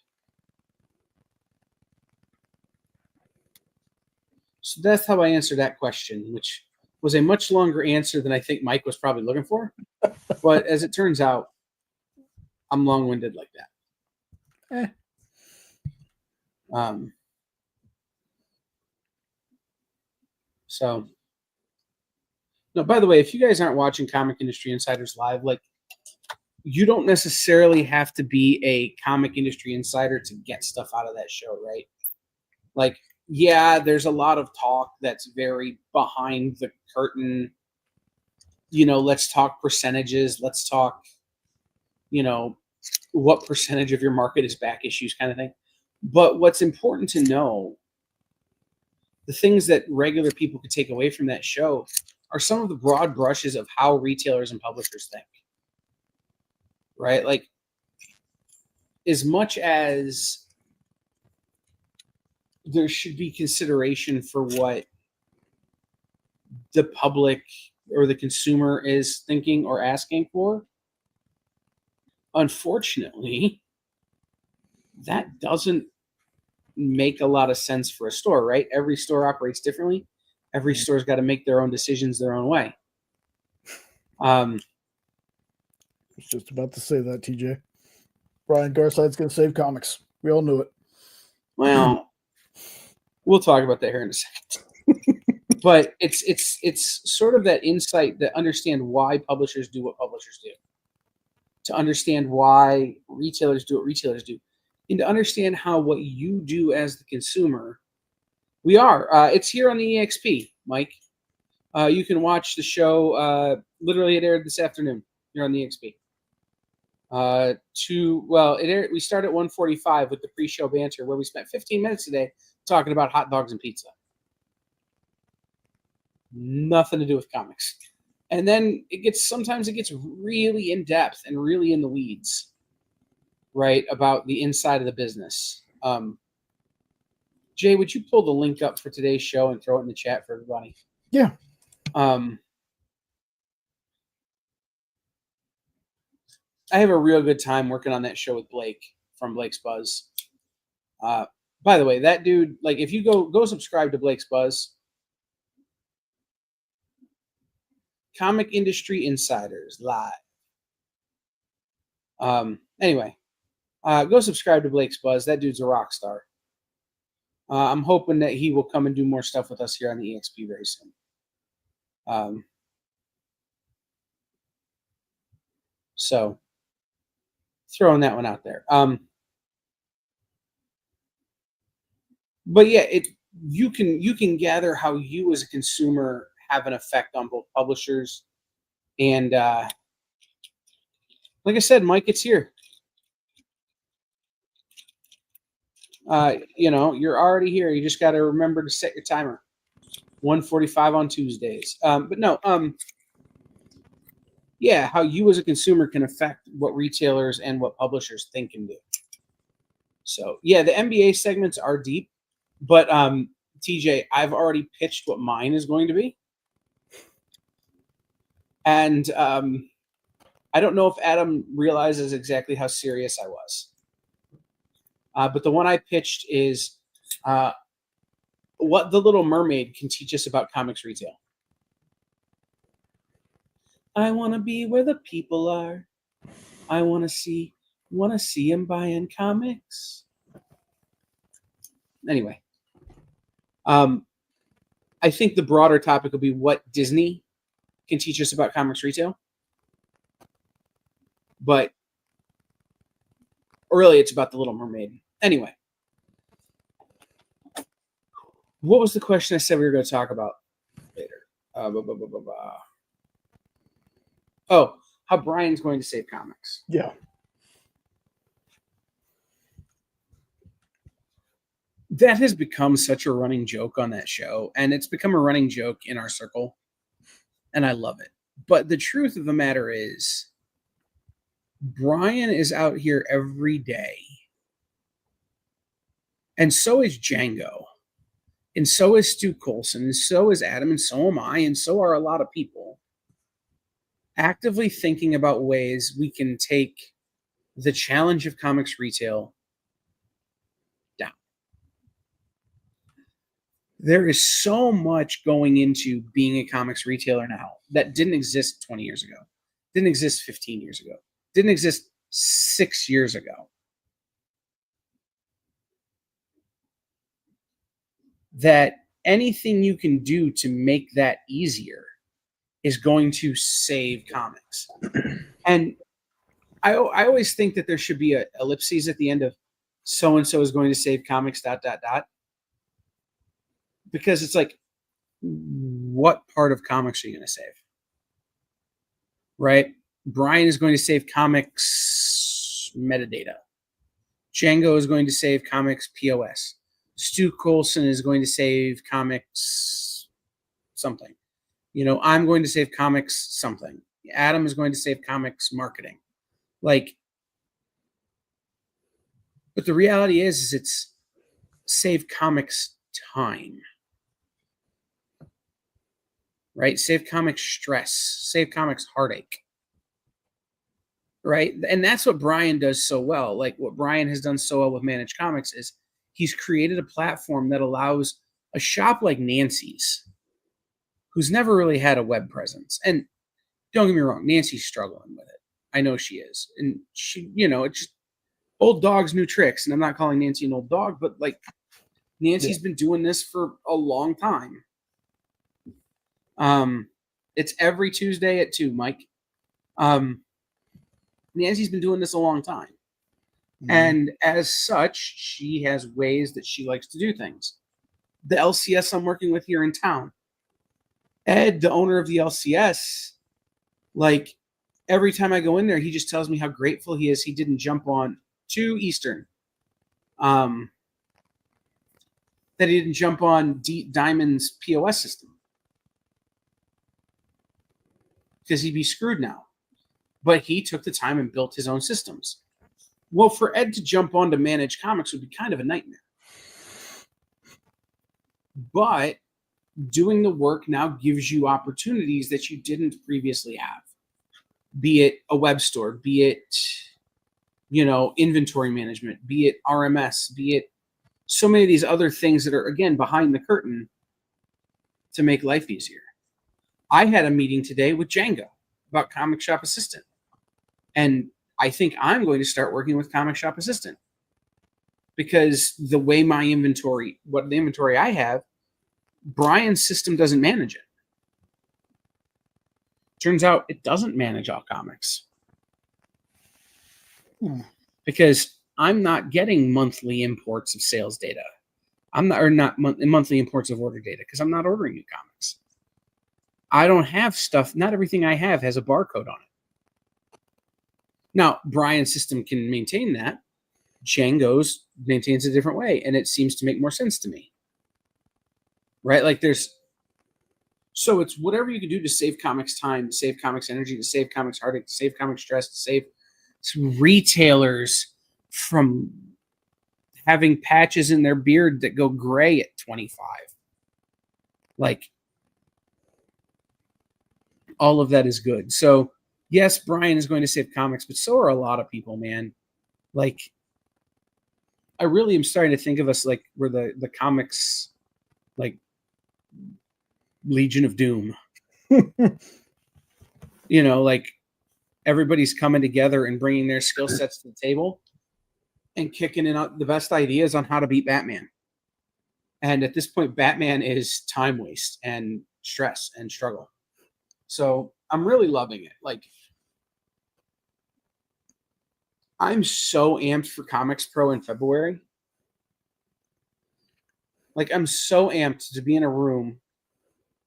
So that's how I answer that question, which was a much longer answer than I think Mike was probably looking for. But as it turns out, I'm long-winded like that. So, no, by the way, if you guys aren't watching Comic Industry Insiders live, like, you don't necessarily have to be a comic industry insider to get stuff out of that show, right? Like, yeah, there's a lot of talk that's very behind the curtain. Let's talk percentages. Let's talk, what percentage of your market is back issues kind of thing. But what's important to know, the things that regular people could take away from that show are some of the broad brushes of how retailers and publishers think. Right? Like, as much as there should be consideration for what the public or the consumer is thinking or asking for, unfortunately, that doesn't make a lot of sense for a store, right? Every store operates differently. Every store's got to make their own decisions their own way. I was just about to say that, TJ. Brian Garside's going to save comics. We all knew it. Well, we'll talk about that here in a second. But it's sort of that insight to understand why publishers do what publishers do, to understand why retailers do what retailers do, and to understand how what you do as the consumer. It's here on the EXP, Mike. You can watch the show. Literally, it aired this afternoon here on the EXP. We start at 1:45 with the pre-show banter, where we spent 15 minutes today talking about hot dogs and pizza. Nothing to do with comics. And then sometimes it gets really in depth and really in the weeds, right, about the inside of the business. Jay, would you pull the link up for today's show and throw it in the chat for everybody? Yeah. I have a real good time working on that show with Blake from Blake's Buzz. By the way, that dude, like, if you go subscribe to Blake's Buzz, Comic Industry Insiders live. Anyway, go subscribe to Blake's Buzz. That dude's a rock star. I'm hoping that he will come and do more stuff with us here on the EXP very soon. So throwing that one out there. But yeah, you can gather how you as a consumer have an effect on both publishers and like I said, Mike, it's here. You're already here. You just got to remember to set your timer. 1:45 on Tuesdays. But no, yeah, how you as a consumer can affect what retailers and what publishers think and do. So yeah, the NBA segments are deep, but TJ, I've already pitched what mine is going to be. And I don't know if Adam realizes exactly how serious I was. But the one I pitched is what The Little Mermaid can teach us about comics retail. I want to be where the people are. I want to see them buying comics. Anyway, I think the broader topic will be what Disney can teach us about comics retail. But really, it's about The Little Mermaid. Anyway, what was the question I said we were going to talk about later? Oh, how Brian's going to save comics. Yeah. That has become such a running joke on that show, and it's become a running joke in our circle, and I love it. But the truth of the matter is, Brian is out here every day, and so is Django, and so is Stu Colson, and so is Adam, and so am I, and so are a lot of people, actively thinking about ways we can take the challenge of comics retail down. There is so much going into being a comics retailer now that didn't exist 20 years ago, didn't exist 15 years ago, didn't exist 6 years ago. That anything you can do to make that easier is going to save comics. And I always think that there should be a ellipses at the end of so-and-so is going to save comics, ... Because it's like, what part of comics are you going to save? Right? Brian is going to save comics metadata. Django is going to save comics POS. Stu Colson is going to save comics something. I'm going to save comics something. Adam is going to save comics marketing. But the reality is it's save comics time. Right? Save comics stress. Save comics heartache. Right? And that's what Brian does so well. Like what Brian has done so well with Managed Comics is he's created a platform that allows a shop like Nancy's, who's never really had a web presence. And don't get me wrong, Nancy's struggling with it. I know she is. And she, it's just old dogs, new tricks. And I'm not calling Nancy an old dog, but like Nancy's been doing this for a long time. It's every Tuesday at 2, Mike. Nancy's been doing this a long time. Mm-hmm. And as such, she has ways that she likes to do things. The LCS I'm working with here in town, Ed, the owner of the LCS, like every time I go in there, he just tells me how grateful he is he didn't jump on 2 Eastern. That he didn't jump on Diamond's POS system. Because he'd be screwed now. But he took the time and built his own systems. Well, for Ed to jump on to Managed Comics would be kind of a nightmare. But doing the work now gives you opportunities that you didn't previously have. be it a web store, be it, inventory management, be it RMS, be it so many of these other things that are, again, behind the curtain to make life easier. I had a meeting today with Django about Comic Shop Assistant. And I think I'm going to start working with Comic Shop Assistant because the way the inventory I have, Brian's system doesn't manage it. Turns out it doesn't manage all comics. Because I'm not getting monthly imports of sales data. Monthly imports of order data because I'm not ordering new comics. I don't have stuff. Not everything I have has a barcode on it. Now, Brian's system can maintain that. Django's maintains a different way, and it seems to make more sense to me. Right? So it's whatever you can do to save comics time, to save comics energy, to save comics heartache, to save comics stress, to save retailers from having patches in their beard that go gray at 25. All of that is good. So yes, Brian is going to save comics, but so are a lot of people, man. I really am starting to think of us like we're the comics, Legion of Doom. Everybody's coming together and bringing their skill sets to the table and kicking in the best ideas on how to beat Batman. And at this point, Batman is time waste and stress and struggle. So I'm really loving it. I'm so amped for Comics Pro in February. I'm so amped to be in a room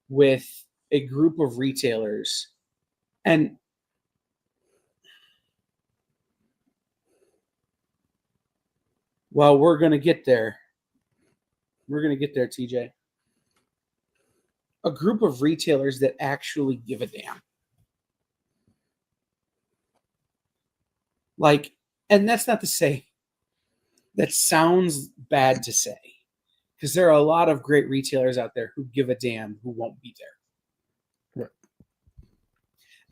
with a group of retailers. And well, we're going to get there. We're going to get there, TJ. A group of retailers that actually give a damn. And that's not to say that sounds bad to say, because there are a lot of great retailers out there who give a damn who won't be there. Right.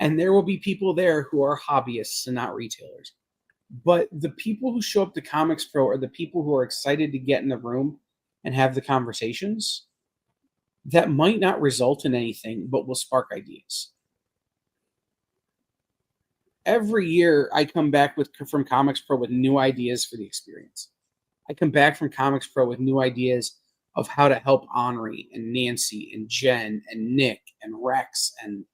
And there will be people there who are hobbyists and not retailers. But the people who show up to Comics Pro are the people who are excited to get in the room and have the conversations that might not result in anything, but will spark ideas. Every year I come back from Comics Pro with new ideas for the experience. I come back from Comics Pro with new ideas of how to help Henri and Nancy and Jen and Nick and Rex and,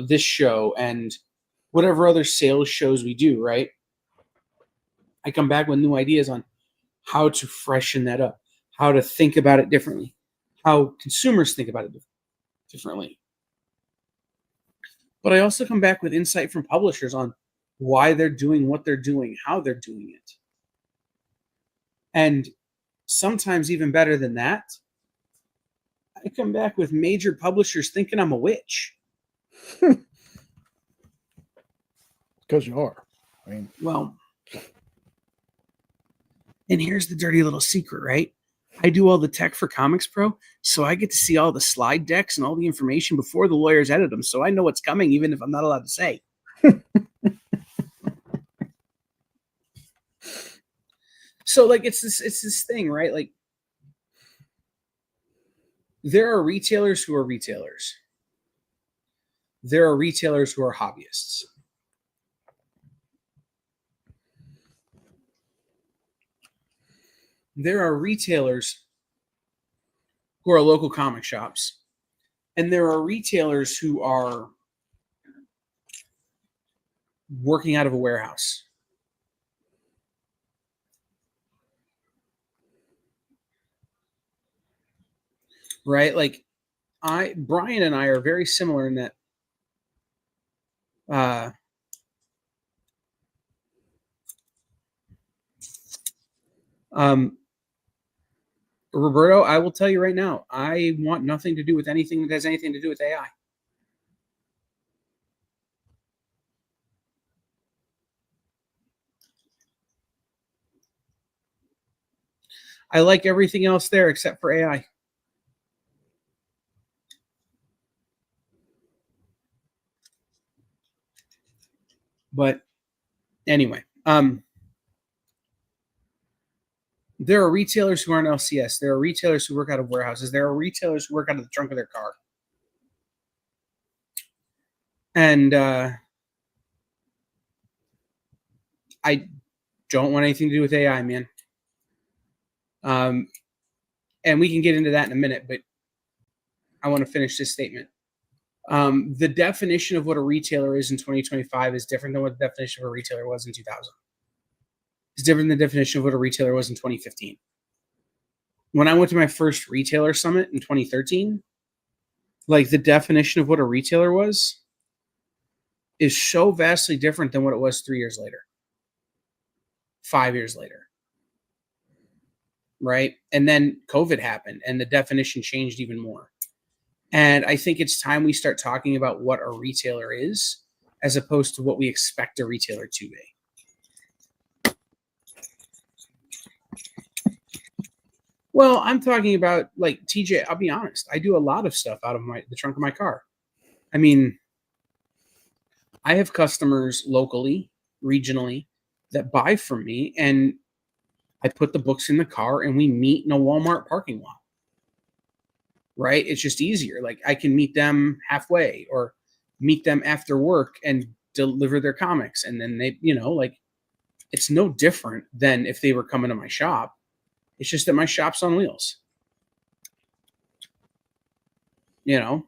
this show and whatever other sales shows we do, right? I come back with new ideas on how to freshen that up, how to think about it differently, how consumers think about it differently. But I also come back with insight from publishers on why they're doing what they're doing, how they're doing it. And sometimes even better than that, I come back with major publishers thinking I'm a witch. Because you are. Well, and here's the dirty little secret, right? I do all the tech for Comics Pro, so I get to see all the slide decks and all the information before the lawyers edit them, so I know what's coming, even if I'm not allowed to say. So, it's this thing, right? There are retailers who are retailers. There are retailers who are hobbyists. There are retailers who are local comic shops, and there are retailers who are working out of a warehouse. Right? Brian and I are very similar in that Roberto, I will tell you right now, I want nothing to do with anything that has anything to do with AI. I like everything else there except for AI. But anyway, there are retailers who aren't LCS. There are retailers who work out of warehouses. There are retailers who work out of the trunk of their car. And I don't want anything to do with AI, man. And we can get into that in a minute, but I want to finish this statement. The definition of what a retailer is in 2025 is different than what the definition of a retailer was in 2000. It's different than the definition of what a retailer was in 2015. When I went to my first retailer summit in 2013, like the definition of what a retailer was is so vastly different than what it was 3 years later, 5 years later. Right? And then COVID happened and the definition changed even more. And I think it's time we start talking about what a retailer is as opposed to what we expect a retailer to be. Well, I'm talking about like TJ, I'll be honest. I do a lot of stuff out of the trunk of my car. I mean, I have customers locally, regionally that buy from me, and I put the books in the car and we meet in a Walmart parking lot. Right? It's just easier. Like I can meet them halfway or meet them after work and deliver their comics. And then they, like it's no different than if they were coming to my shop. It's just that my shop's on wheels. And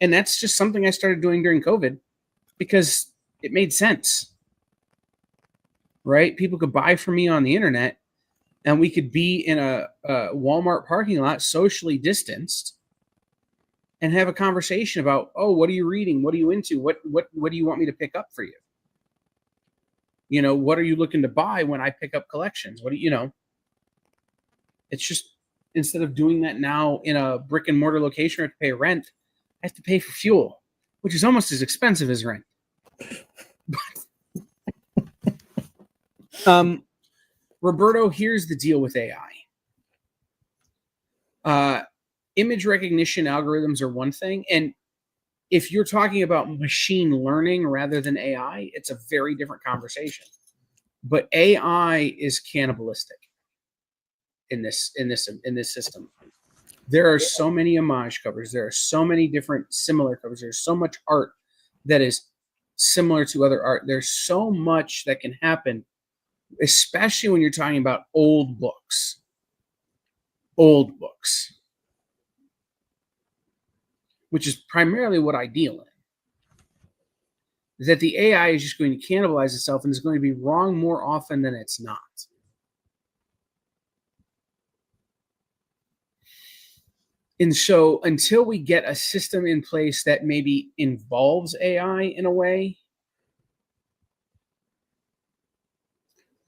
that's just something I started doing during COVID because it made sense. Right? People could buy from me on the internet. And we could be in a Walmart parking lot, socially distanced, and have a conversation about, oh, what are you reading? What are you into? What do you want me to pick up for you? What are you looking to buy when I pick up collections? What do you? It's just instead of doing that now in a brick and mortar location, I have to pay rent. I have to pay for fuel, which is almost as expensive as rent. Roberto, here's the deal with AI. Image recognition algorithms are one thing. And if you're talking about machine learning rather than AI, it's a very different conversation. But AI is cannibalistic in this system. There are so many homage covers. There are so many different similar covers. There's so much art that is similar to other art. There's so much that can happen, especially when you're talking about old books, which is primarily what I deal in, that the AI is just going to cannibalize itself and is going to be wrong more often than it's not. And so until we get a system in place that maybe involves AI in a way,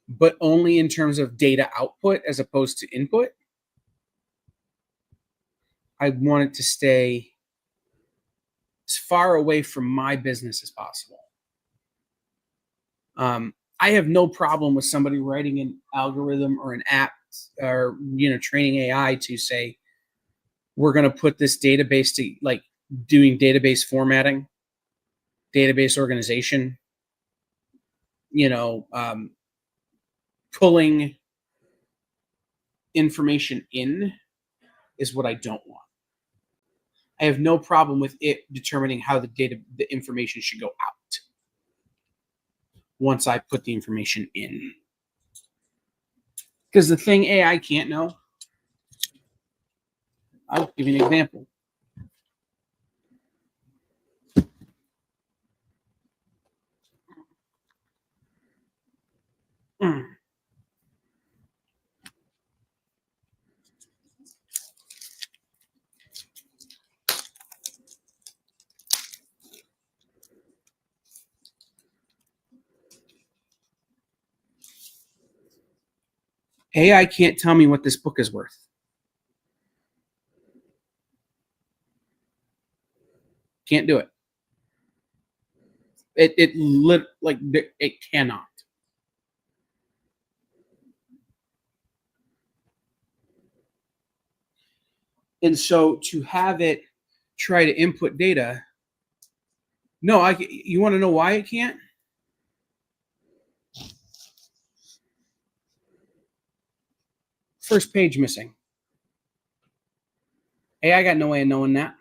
but only in terms of data output as opposed to input, I want it to stay as far away from my business as possible. I have no problem with somebody writing an algorithm or an app or, training AI to say, we're going to put this database to like doing database formatting, database organization, pulling information in is what I don't want. I have no problem with it determining how the information should go out once I put the information in. Because the thing AI can't know, I'll give you an example. AI can't tell me what this book is worth. Can't do it. It cannot. And so to have it try to input data, you want to know why it can't? first page missing. AI got no way of knowing that.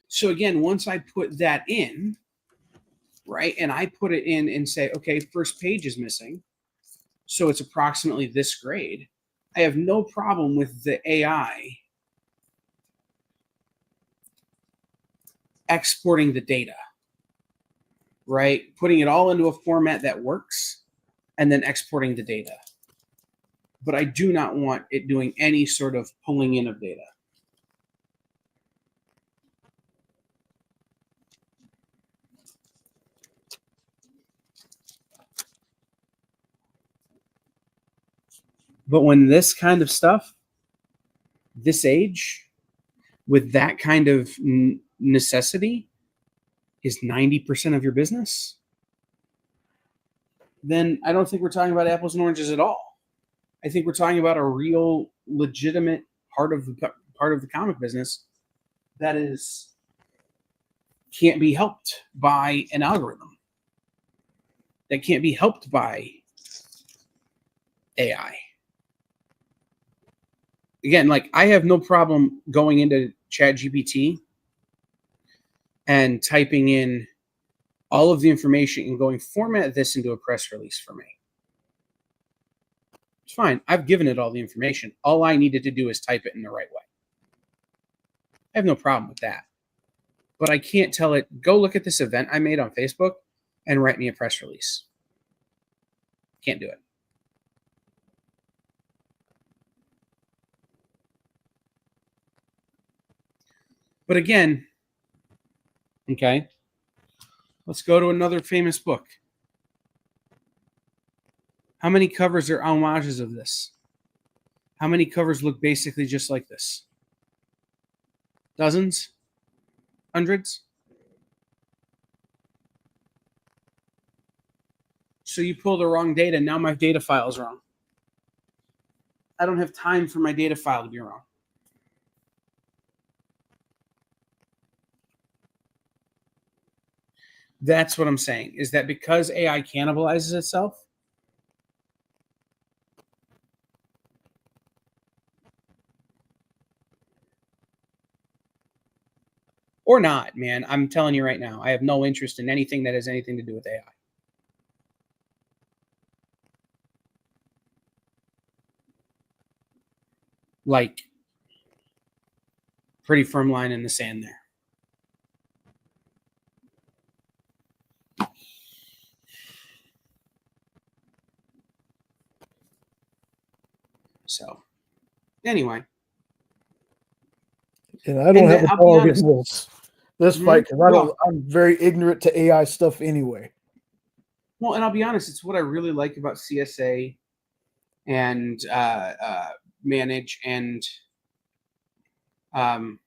So again, once I put that in, right, and I put it in and say, okay, first page is missing, so it's approximately this grade, I have no problem with the AI exporting the data, right? Putting it all into a format that works and then exporting the data. But I do not want it doing any sort of pulling in of data. But when this kind of stuff, this age, with that kind of necessity, is 90% of your business, then I don't think we're talking about apples and oranges at all. I think we're talking about a real, legitimate part of the comic business that can't be helped by an algorithm. That can't be helped by AI. Again, like, I have no problem going into ChatGPT and typing in all of the information and going, format this into a press release for me. It's fine. I've given it all the information. All I needed to do is type it in the right way. I have no problem with that. But I can't tell it, go look at this event I made on Facebook and write me a press release. Can't do it. But again, okay, let's go to another famous book. How many covers are homages of this? How many covers look basically just like this? Dozens? Hundreds? So you pull the wrong data, now my data file is wrong. I don't have time for my data file to be wrong. That's what I'm saying, is that because AI cannibalizes itself, or not, man, I'm telling you right now, I have no interest in anything that has anything to do with AI. Like, pretty firm line in the sand there. So, anyway. And I don't have a dog in this fight because I'm very ignorant to AI stuff anyway. Well, and I'll be honest, it's what I really like about CSA and Manage and Comic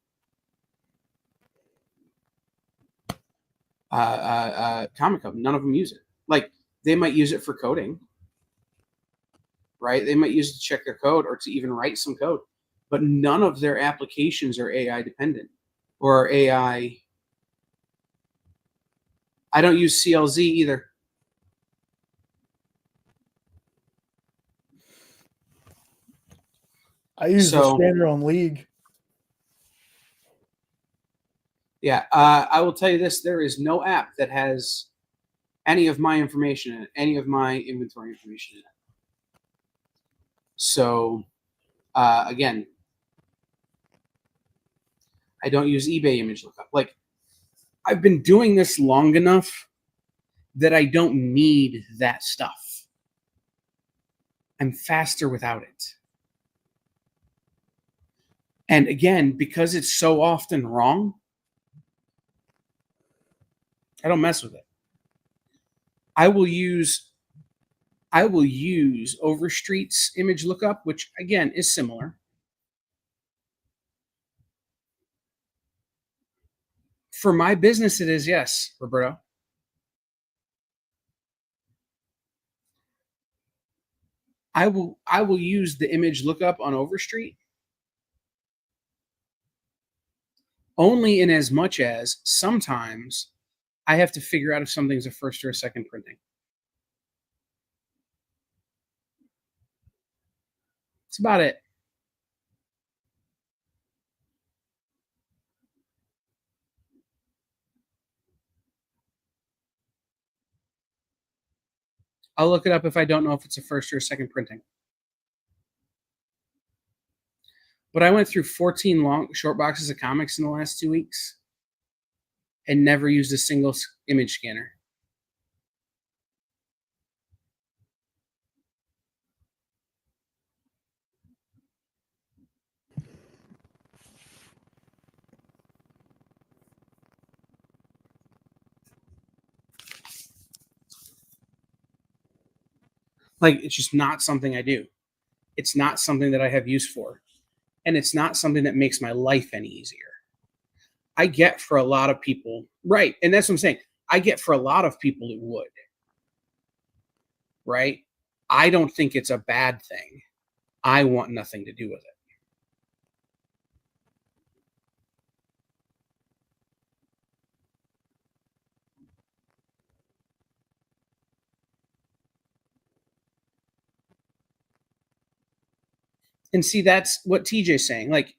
Hub. None of them use it. Like, they might use it for coding, right? They might use it to check their code or to even write some code, but none of their applications are AI dependent or AI. I don't use CLZ either. I use the scanner on League. Yeah, I will tell you this. There is no app that has any of my information in it, any of my inventory information in it. So, again, I don't use eBay image lookup. Like, I've been doing this long enough that I don't need that stuff. I'm faster without it. And again, because it's so often wrong, I don't mess with it. I will use Overstreet's image lookup, which again is similar. For my business, it is, yes, Roberto. I will use the image lookup on Overstreet only in as much as sometimes I have to figure out if something's a first or a second printing. That's about it. I'll look it up if I don't know if it's a first or a second printing. But I went through 14 short boxes of comics in the last 2 weeks and never used a single image scanner. Like, it's just not something I do. It's not something that I have use for. And it's not something that makes my life any easier. I get for a lot of people, right? And that's what I'm saying. I get for a lot of people it would, right? I don't think it's a bad thing. I want nothing to do with it. And see, that's what TJ's saying. Like,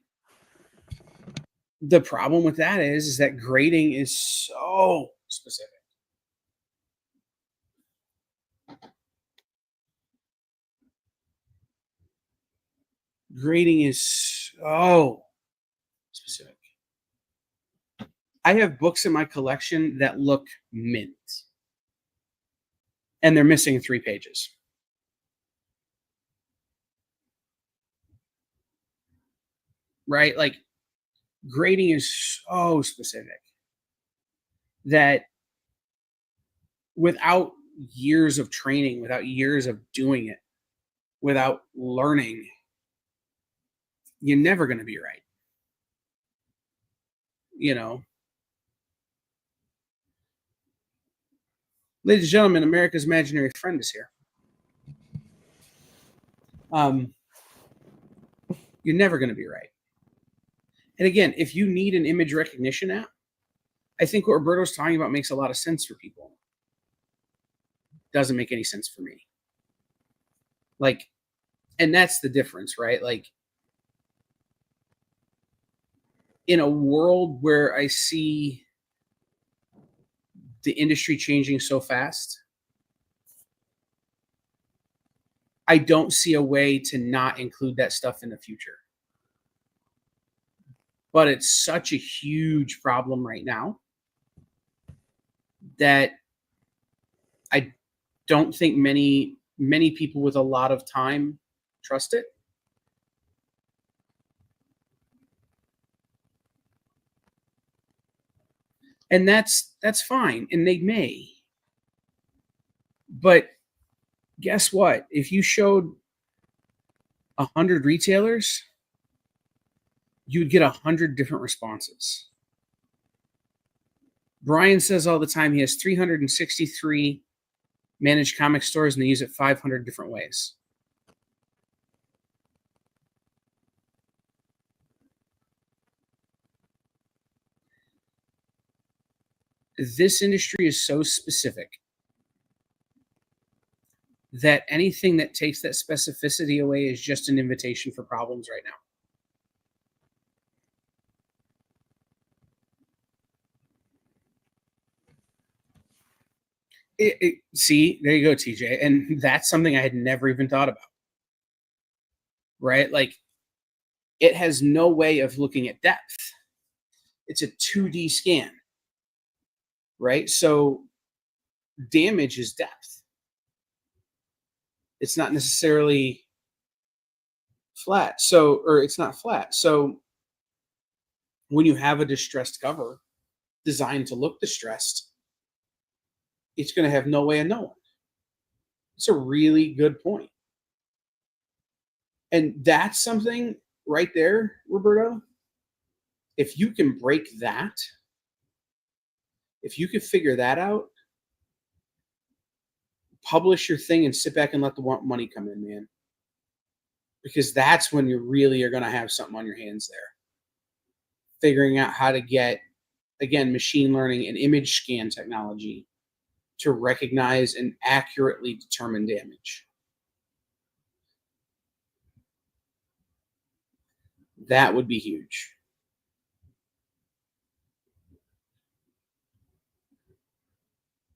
the problem with that is that grading is so specific. Grading is so specific. I have books in my collection that look mint, and they're missing 3 pages. Right? Like, grading is so specific that without years of training, without years of doing it, without learning, you're never going to be right. You know, ladies and gentlemen, America's imaginary friend is here. You're never going to be right. And again, if you need an image recognition app, I think what Roberto's talking about makes a lot of sense for people. Doesn't make any sense for me. Like, and that's the difference, right? Like, in a world where I see the industry changing so fast, I don't see a way to not include that stuff in the future. But it's such a huge problem right now that I don't think many people with a lot of time trust it. And that's fine, and they may. But guess what? If you showed 100 retailers, you'd get 100 different responses. Brian says all the time he has 363 managed comic stores, and they use it 500 different ways. This industry is so specific that anything that takes that specificity away is just an invitation for problems right now. See, there you go, TJ. And that's something I had never even thought about. Right? Like, it has no way of looking at depth. It's a 2D scan. Right? So damage is depth. It's not necessarily flat. Or it's not flat. So when you have a distressed cover designed to look distressed, it's going to have no way of knowing. It's a really good point. And that's something right there, Roberto. If you can break that, if you could figure that out, publish your thing and sit back and let the money come in, man. Because that's when you really are going to have something on your hands there. figuring out how to get, again, machine learning and image scan technology to recognize and accurately determine damage. That would be huge.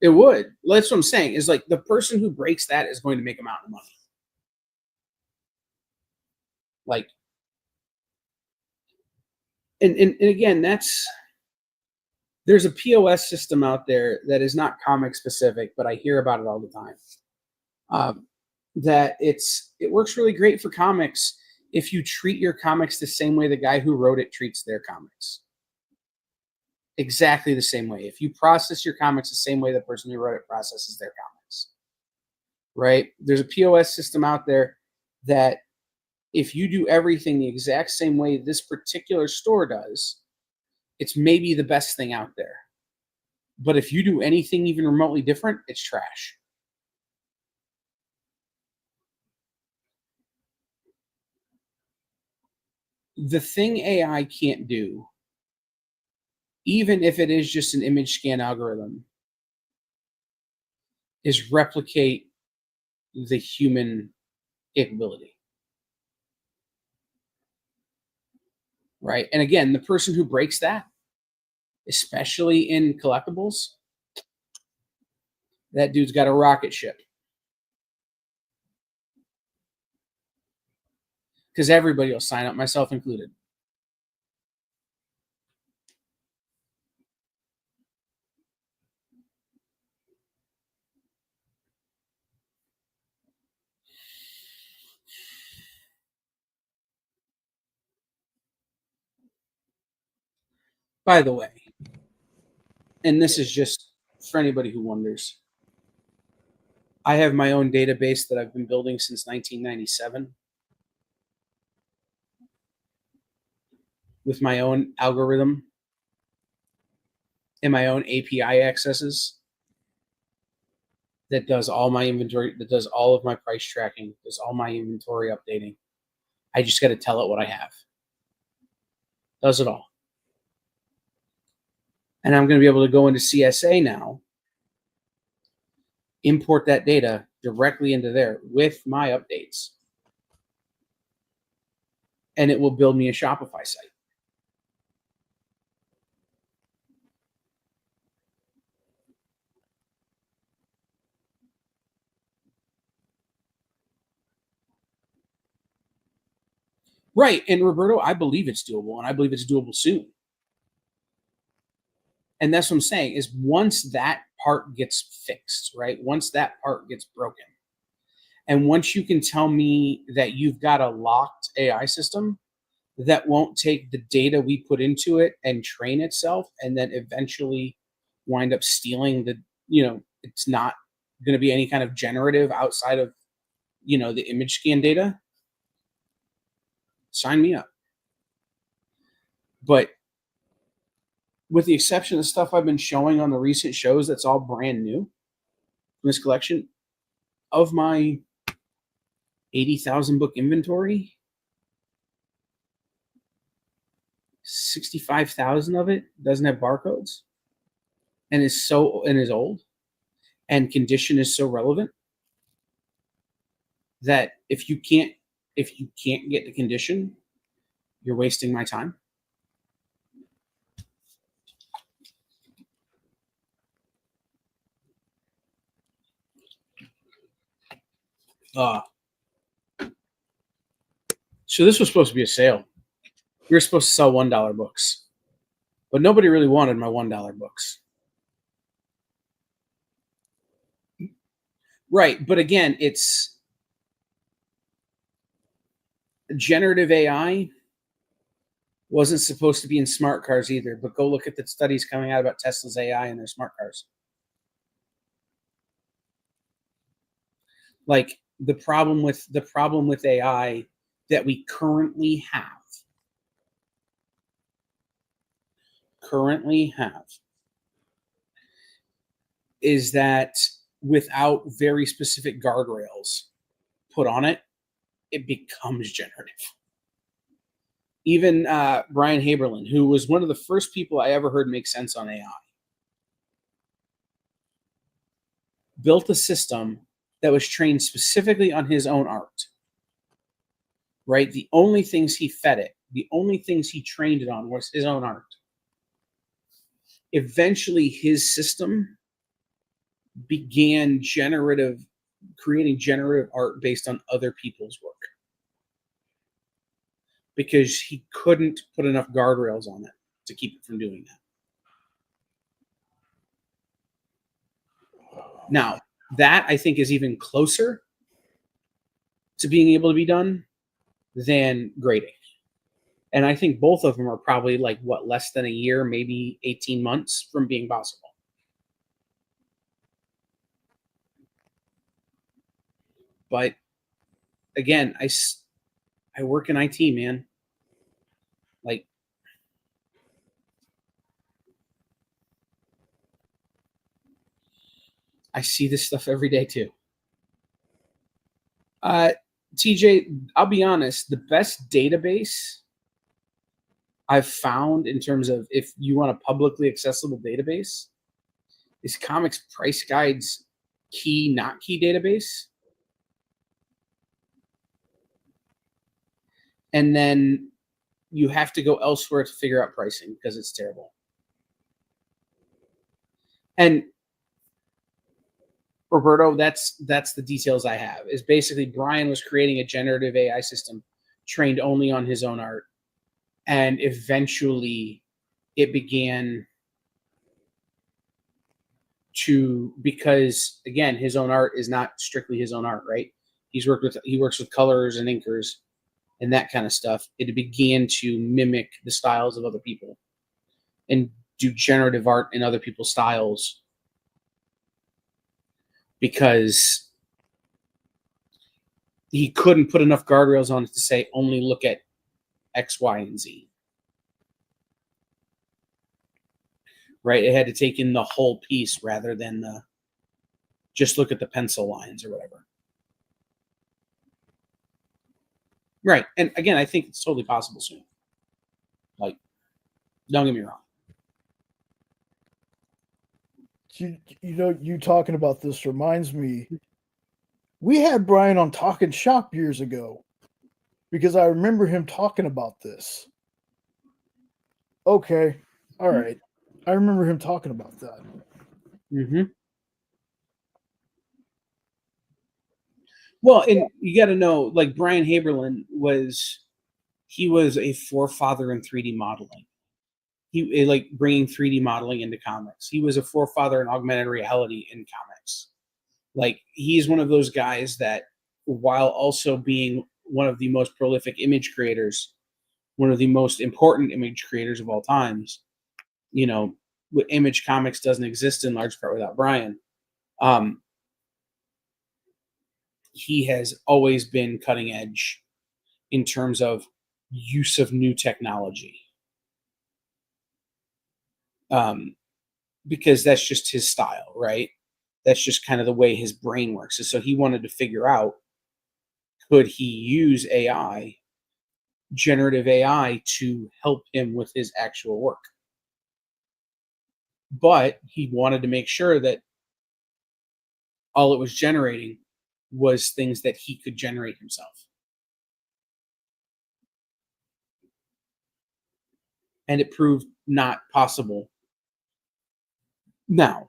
It would. That's what I'm saying. Is like the person who breaks that is going to make a mountain of money. Like, and again, there's a POS system out there that is not comic specific, but I hear about it all the time. That it works really great for comics if you treat your comics the same way the guy who wrote it treats their comics. Exactly the same way. If you process your comics the same way the person who wrote it processes their comics, right? There's a POS system out there that if you do everything the exact same way this particular store does, it's maybe the best thing out there. But if you do anything even remotely different, it's trash. The thing AI can't do, even if it is just an image scan algorithm, is replicate the human capability. Right? And again, the person who breaks that, especially in collectibles, that dude's got a rocket ship. Because everybody will sign up, myself included. By the way, and this is just for anybody who wonders, I have my own database that I've been building since 1997 with my own algorithm and my own API accesses that does all my inventory, that does all of my price tracking, does all my inventory updating. I just got to tell it what I have. Does it all. And I'm going to be able to go into CSA now, import that data directly into there with my updates. And it will build me a Shopify site. Right. And Roberto, I believe it's doable, and I believe it's doable soon. And that's what I'm saying, is once that part gets fixed, right? Once that part gets broken, and once you can tell me that you've got a locked AI system that won't take the data we put into it and train itself and then eventually wind up stealing it's not going to be any kind of generative outside of, the image scan data, sign me up. But with the exception of stuff I've been showing on the recent shows, that's all brand new from this collection. Of my 80,000 book inventory, 65,000 of it doesn't have barcodes and is old, and condition is so relevant that if you can't get the condition, you're wasting my time. So this was supposed to be a sale. We were supposed to sell $1 books, but nobody really wanted my $1 books. Right, but again, it's generative AI wasn't supposed to be in smart cars either, but go look at the studies coming out about Tesla's AI and their smart cars. Like the problem with AI that we currently have is that without very specific guardrails put on it, it becomes generative. Even Brian Haberlin, who was one of the first people I ever heard make sense on AI, built a system that was trained specifically on his own art. Right? The only things he fed it, the only things he trained it on was his own art. Eventually, his system began creating generative art based on other people's work, because he couldn't put enough guardrails on it to keep it from doing that. Now, that I think is even closer to being able to be done than grading. And I think both of them are probably like, what, less than a year, maybe 18 months from being possible. But again, I work in IT, man. Like, I see this stuff every day too. TJ, I'll be honest, the best database I've found in terms of if you want a publicly accessible database is Comics Price Guide's key, not key database. And then you have to go elsewhere to figure out pricing because it's terrible. And Roberto, that's the details I have. Is basically Brian was creating a generative AI system trained only on his own art. And eventually it began to, because again, his own art is not strictly his own art, right? He works with colors and inkers and that kind of stuff. It began to mimic the styles of other people and do generative art in other people's styles, because he couldn't put enough guardrails on it to say only look at X, Y, and Z. Right? It had to take in the whole piece rather than just look at the pencil lines or whatever. Right. And again, I think it's totally possible soon. Like, don't get me wrong. You talking about this reminds me, we had Brian on Talking Shop years ago because I remember him talking about this. Okay. All right. I remember him talking about that. Mm-hmm. Well, and you got to know, like Brian Haberlin was a forefather in 3D modeling. He like bringing 3D modeling into comics. He was a forefather in augmented reality in comics. Like, he's one of those guys that, while also being one of the most prolific image creators, one of the most important image creators of all times, Image Comics doesn't exist in large part without Brian. He has always been cutting edge in terms of use of new technology. Because that's just his style, right? That's just kind of the way his brain works. And so he wanted to figure out, could he use AI, generative AI, to help him with his actual work? But he wanted to make sure that all it was generating was things that he could generate himself. And it proved not possible. Now,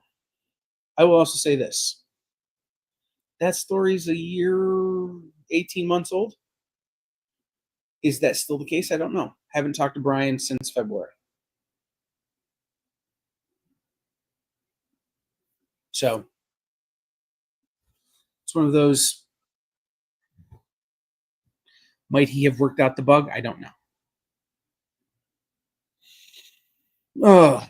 I will also say this. That story's a year, 18 months old. Is that still the case? I don't know. Haven't talked to Brian since February. So it's one of those, might he have worked out the bug? I don't know. Oh.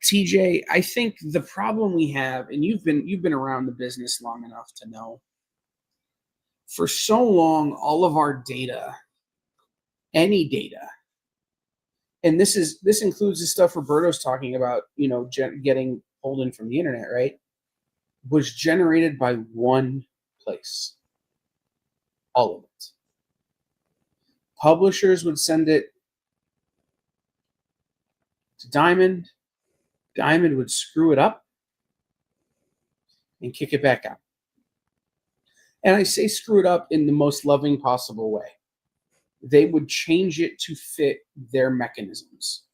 TJ, I think the problem we have, and you've been around the business long enough to know, For so long, all of our data, any data, and this includes the stuff Roberto's talking about, getting pulled in from the internet, right? Was generated by one place. All of it. Publishers would send it to Diamond. Diamond would screw it up and kick it back out. And I say screw it up in the most loving possible way. They would change it to fit their mechanisms.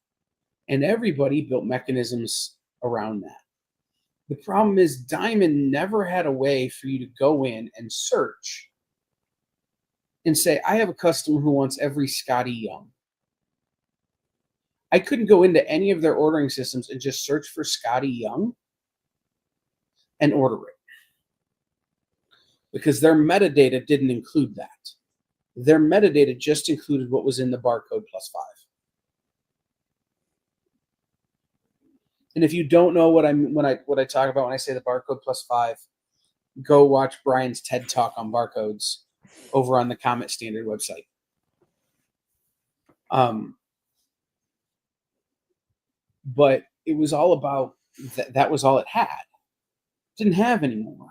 And everybody built mechanisms around that. The problem is Diamond never had a way for you to go in and search and say, I have a customer who wants every Scotty Young. I couldn't go into any of their ordering systems and just search for Scotty Young and order it. Because their metadata didn't include that. Their metadata just included what was in the barcode +5. And if you don't know what I talk about when I say the barcode +5, go watch Brian's TED Talk on barcodes over on the Comet Standard website. But it was all about that was all it had. It didn't have any more.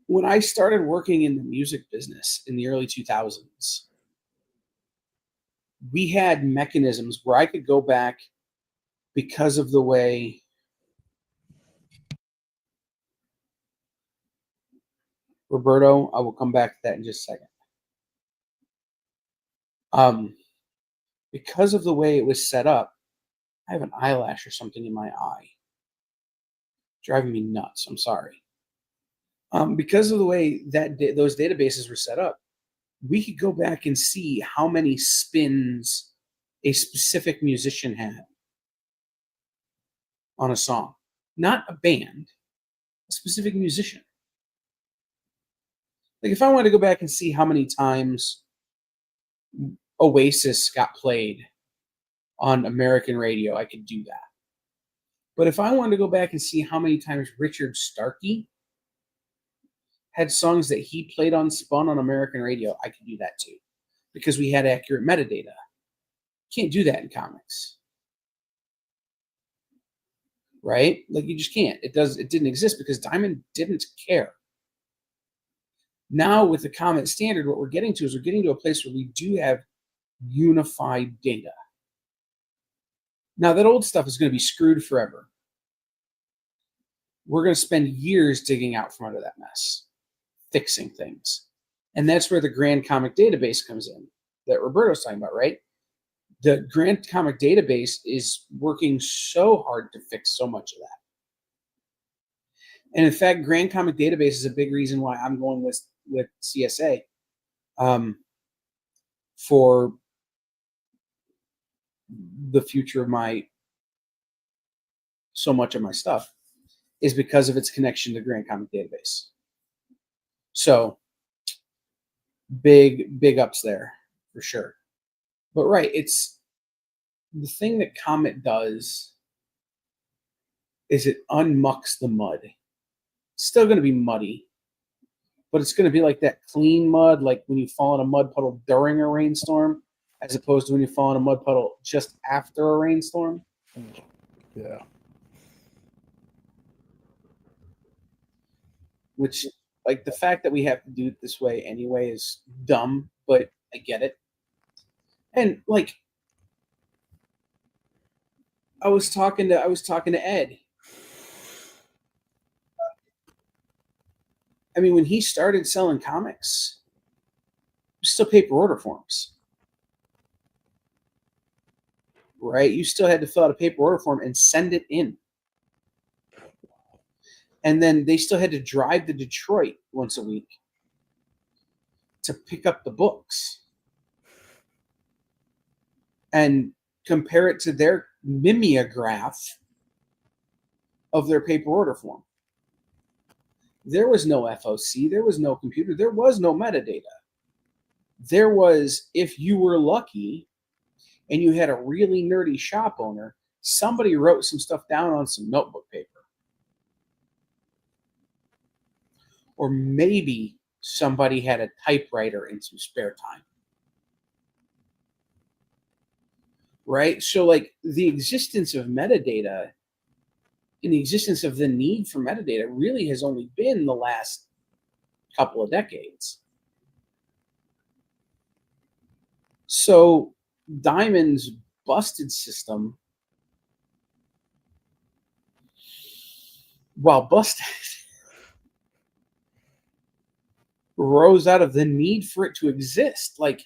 When I started working in the music business in the early 2000s, we had mechanisms where I could go back because of the way Roberto, I will come back to that in just a second. Because of the way it was set up, I have an eyelash or something in my eye. Driving me nuts. I'm sorry. Because of the way that those databases were set up, we could go back and see how many spins a specific musician had on a song. Not a band, a specific musician. Like if I wanted to go back and see how many times Oasis got played on American radio, I could do that. But if I wanted to go back and see how many times Richard Starkey had songs that he played on spun on American radio, I could do that too. Because we had accurate metadata. Can't do that in comics. Right? Like you just can't. It didn't exist because Diamond didn't care. Now with the Comet Standard, what we're getting to is we're getting to a place where we do have unified data. Now that old stuff is going to be screwed forever. We're going to spend years digging out from under that mess, fixing things. And that's where the Grand Comic Database comes in that Roberto's talking about, right? The Grand Comic Database is working so hard to fix so much of that. And in fact, Grand Comic Database is a big reason why I'm going with CSA for the future of so much of my stuff is because of its connection to Grand Comic Database. So big ups there for sure. But right, it's the thing that Comet does is it unmucks the mud. It's still going to be muddy, but it's going to be like that clean mud, like when you fall in a mud puddle during a rainstorm, as opposed to when you fall in a mud puddle just after a rainstorm. Yeah. Which, like, the fact that we have to do it this way anyway is dumb, but I get it. And like, I was talking to Ed. I mean, when he started selling comics, it was still paper order forms. Right? You still had to fill out a paper order form and send it in. And then they still had to drive to Detroit once a week to pick up the books and compare it to their mimeograph of their paper order form. There was no FOC. There was no computer. There was no metadata. There was, if you were lucky and you had a really nerdy shop owner, somebody wrote some stuff down on some notebook paper. or maybe somebody had a typewriter in some spare time. Right? So like the existence of metadata and the existence of the need for metadata really has only been the last couple of decades. So Diamond's busted system, while busted, rose out of the need for it to exist. Like,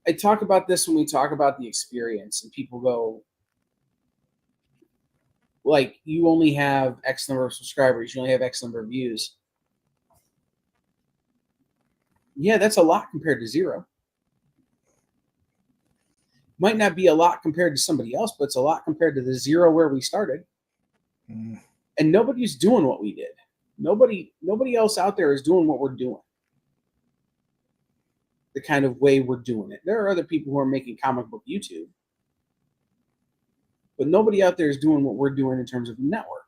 I talk about this when we talk about the experience, and people go, like, you only have X number of subscribers, you only have X number of views. Yeah, that's a lot compared to zero. Might not be a lot compared to somebody else, but it's a lot compared to the zero where we started. And nobody's doing what we did. Nobody else out there is doing what we're doing. The kind of way we're doing it. There are other people who are making comic book YouTube, but nobody out there is doing what we're doing in terms of network.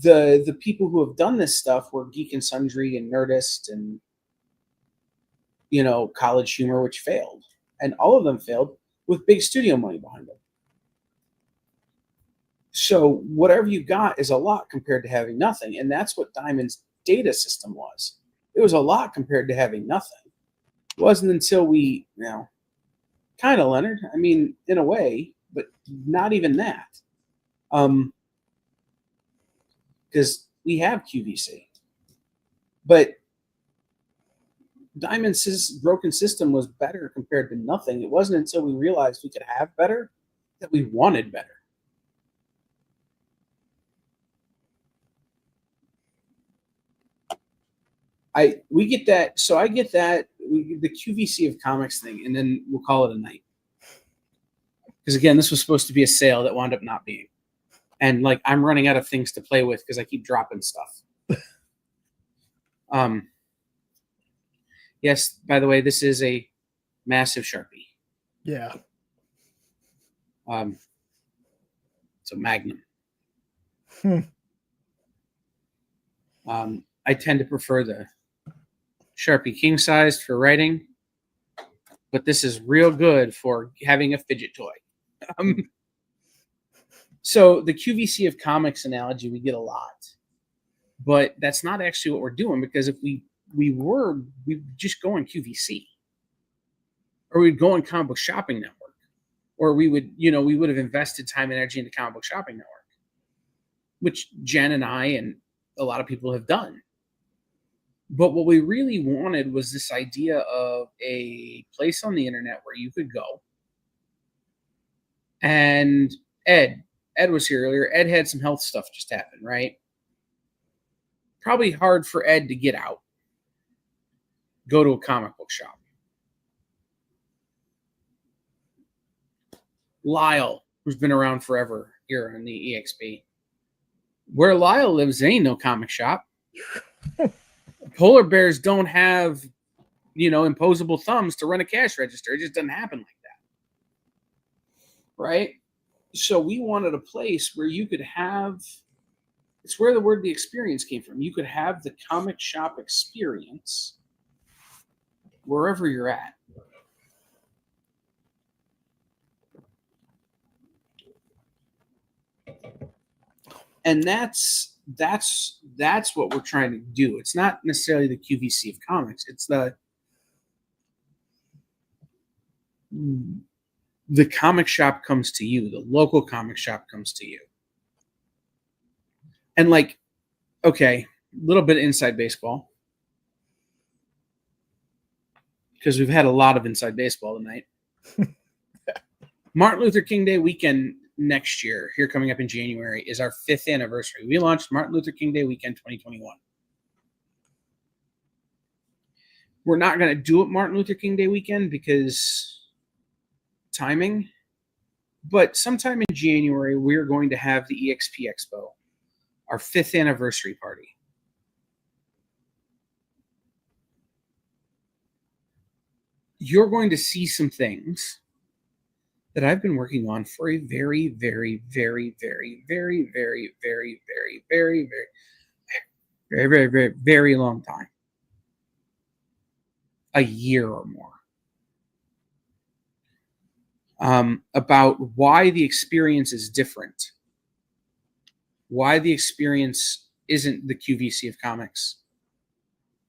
The people who have done this stuff were Geek and Sundry and Nerdist and, you know, College Humor, which failed. And all of them failed with big studio money behind them. So whatever you got is a lot compared to having nothing. And that's what Diamond's data system was. It was a lot compared to having nothing. It wasn't until we, you know, kind of, Leonard, I mean, in a way, but not even that. Because we have QVC. But Diamond's broken system was better compared to nothing. It wasn't until we realized we could have better that we wanted better. We get that. So I get that, the QVC of comics thing, and then we'll call it a night. Because again, this was supposed to be a sale that wound up not being. And like, I'm running out of things to play with because I keep dropping stuff. Yes, by the way, this is a massive Sharpie. Yeah. It's a Magnum. I tend to prefer the Sharpie king sized for writing, but this is real good for having a fidget toy. So the QVC of comics analogy we get a lot, but that's not actually what we're doing, because if we'd just go on QVC, or we'd go on Comic Book Shopping Network, or we would have invested time and energy into Comic Book Shopping Network, which Jen and I and a lot of people have done. But what we really wanted was this idea of a place on the internet where you could go. And Ed was here earlier. Ed had some health stuff just happen, right? Probably hard for Ed to get out, go to a comic book shop. Lyle, who's been around forever here on the EXP. Where Lyle lives, there ain't no comic shop. Polar bears don't have, imposable thumbs to run a cash register. It just doesn't happen like that. Right? So we wanted a place where you could have, it's where the word the experience came from. You could have the comic shop experience wherever you're at. And that's what we're trying to do. It's not necessarily the QVC of comics. It's the comic shop comes to you. The local comic shop comes to you. And like, okay, a little bit of inside baseball, because we've had a lot of inside baseball tonight. Martin Luther King Day weekend next year, here coming up in January, is our 5th anniversary. We launched Martin Luther King Day weekend 2021. We're not going to do it Martin Luther King Day weekend because timing, but sometime in January, we're going to have the EXP Expo, our 5th anniversary party. You're going to see some things that I've been working on for a very, very, very, very, very, very, very, very, very, very, very, very, very long time. A year or more. About why the experience is different. Why the experience isn't the QVC of comics.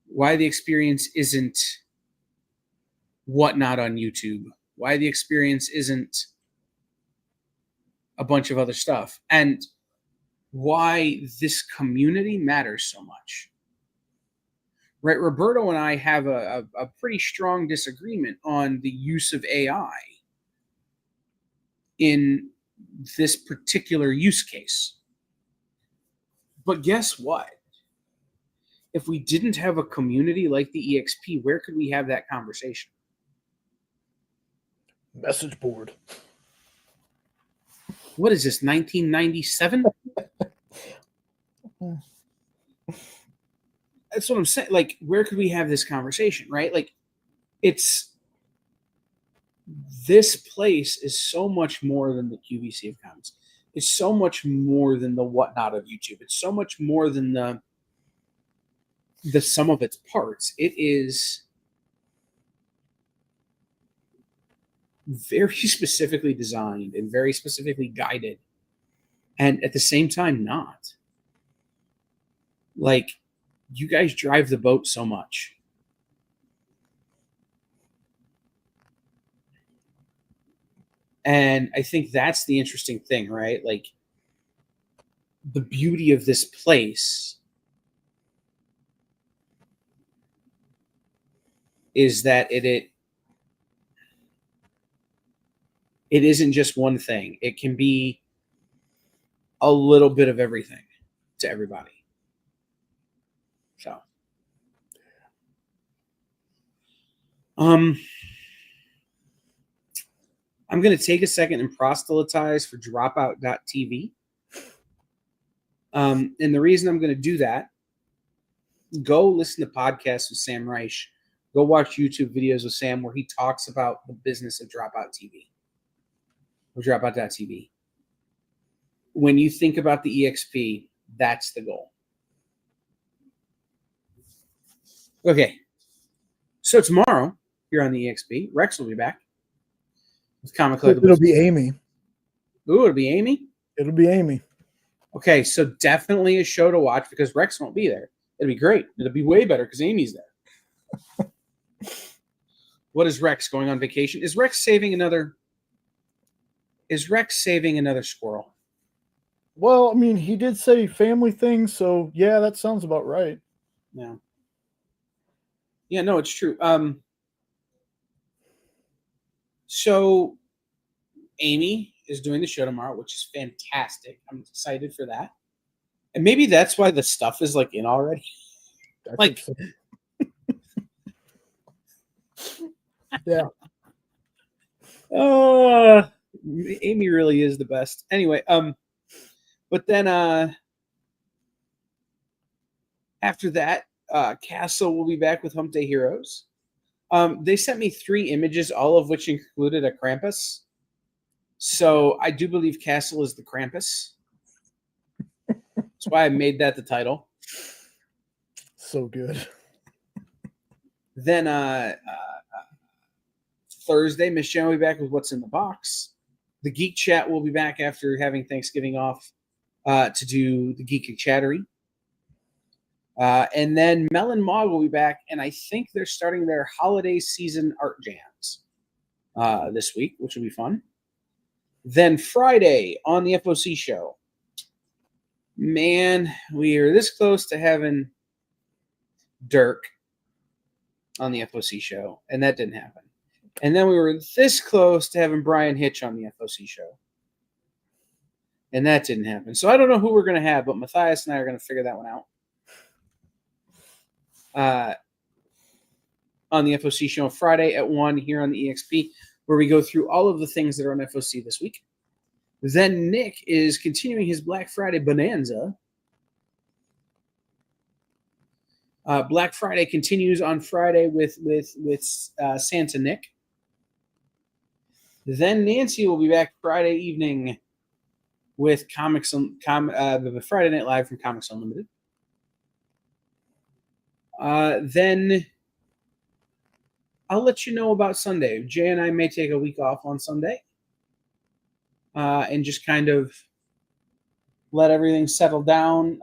Why the experience isn't Whatnot on YouTube. Why the experience isn't a bunch of other stuff. And why this community matters so much. Right, Roberto and I have a pretty strong disagreement on the use of AI in this particular use case. But guess what? If we didn't have a community like the EXP, where could we have that conversation? Message board. What is this, 1997? That's what I'm saying. Like, where could we have this conversation, right? Like, this place is so much more than the QVC of comics. It's so much more than the Whatnot of YouTube. It's so much more than the sum of its parts. It is very specifically designed and very specifically guided, and at the same time not. Like, you guys drive the boat so much. And I think that's the interesting thing, right? Like, the beauty of this place is that it isn't just one thing. It can be a little bit of everything to everybody. So, I'm going to take a second and proselytize for dropout.tv. And the reason I'm going to do that, go listen to podcasts with Sam Reich. Go watch YouTube videos with Sam where he talks about the business of Dropout TV. Or dropout.tv. When you think about the EXP, that's the goal. Okay. So tomorrow, here on the EXP, Rex will be back with Comic Collectibles. It'll be Amy. Ooh, it'll be Amy? It'll be Amy. Okay, so definitely a show to watch because Rex won't be there. It'll be great. It'll be way better because Amy's there. What is Rex going on vacation? Is Rex saving another squirrel? Well, I mean, he did say family things, so yeah, that sounds about right. Yeah. Yeah, no, it's true. So Amy is doing the show tomorrow, which is fantastic. I'm excited for that. And maybe that's why the stuff is like in already. Like, So. Yeah. Amy really is the best. Anyway, but then after that, Castle will be back with Hump Day Heroes. They sent me 3 images, all of which included a Krampus. So I do believe Castle is the Krampus. That's why I made that the title. So good. Then Thursday, Miss Jen will be back with What's in the Box. The Geek Chat will be back after having Thanksgiving off to do the Geeky Chattery. And then Mel and Maud will be back, and I think they're starting their holiday season art jams this week, which will be fun. Then Friday on the FOC show, man, we are this close to having Dirk on the FOC show, and that didn't happen. And then we were this close to having Brian Hitch on the FOC show, and that didn't happen. So I don't know who we're going to have, but Matthias and I are going to figure that one out. On the FOC show Friday at 1 here on the EXP, where we go through all of the things that are on FOC this week. Then Nick is continuing his Black Friday bonanza. Black Friday continues on Friday with Santa Nick. Then Nancy will be back Friday evening with the Friday Night Live from Comics Unlimited. Then I'll let you know about Sunday. Jay and I may take a week off on Sunday and just kind of let everything settle down.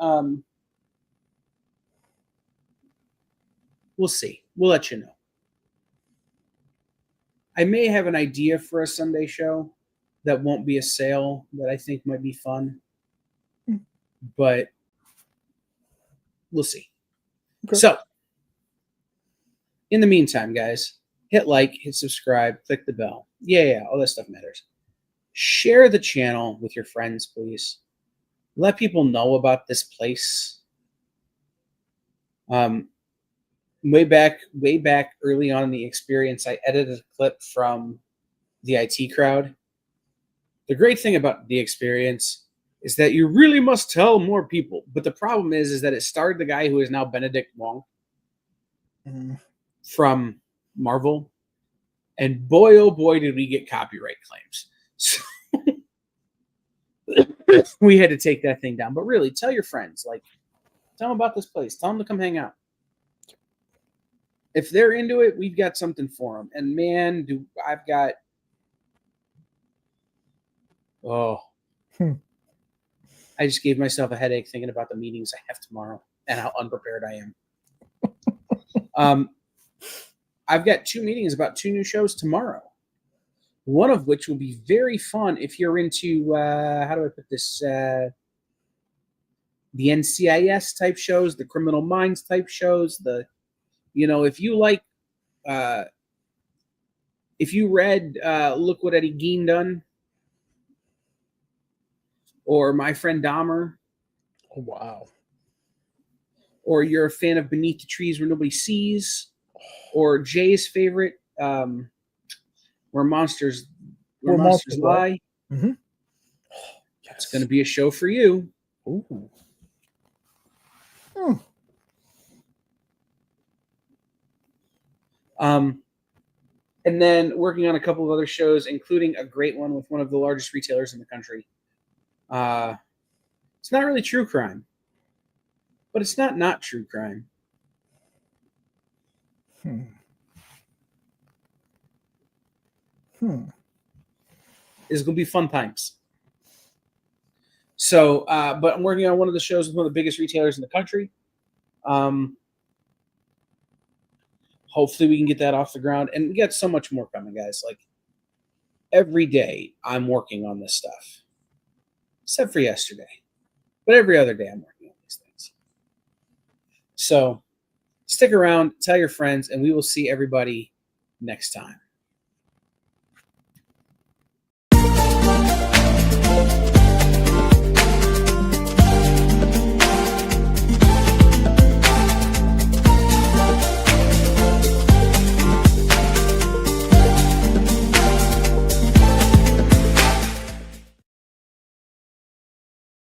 We'll see. We'll let you know. I may have an idea for a Sunday show that won't be a sale that I think might be fun. But we'll see. Okay. So, in the meantime, guys, hit like, hit subscribe, click the bell. Yeah, all that stuff matters. Share the channel with your friends, please. Let people know about this place. Way back early on in the experience, I edited a clip from the IT crowd. The great thing about the experience is that you really must tell more people. But the problem is that it starred the guy who is now Benedict Wong from Marvel. And boy, oh boy, did we get copyright claims. So we had to take that thing down. But really, tell your friends. Like, tell them about this place. Tell them to come hang out. If they're into it, we've got something for them. And man, I've got... I just gave myself a headache thinking about the meetings I have tomorrow and how unprepared I am. I've got 2 meetings about 2 new shows tomorrow. One of which will be very fun if you're into, how do I put this? The NCIS type shows, the Criminal Minds type shows, if you like, if you read Look What Eddie Gein Done, or My Friend Dahmer. Oh, wow. Or you're a fan of Beneath the Trees Where Nobody Sees, or Jay's favorite, Where Monsters Lie. Mm-hmm. Yes. It's going to be a show for you. Ooh. And then working on a couple of other shows, including a great one with one of the largest retailers in the country. It's not really true crime, but it's not true crime. It's going to be fun times. So, but I'm working on one of the shows with one of the biggest retailers in the country. Hopefully we can get that off the ground. And we got so much more coming, guys. Like, every day I'm working on this stuff. Except for yesterday. But every other day I'm working on these things. So, stick around, tell your friends, and we will see everybody next time.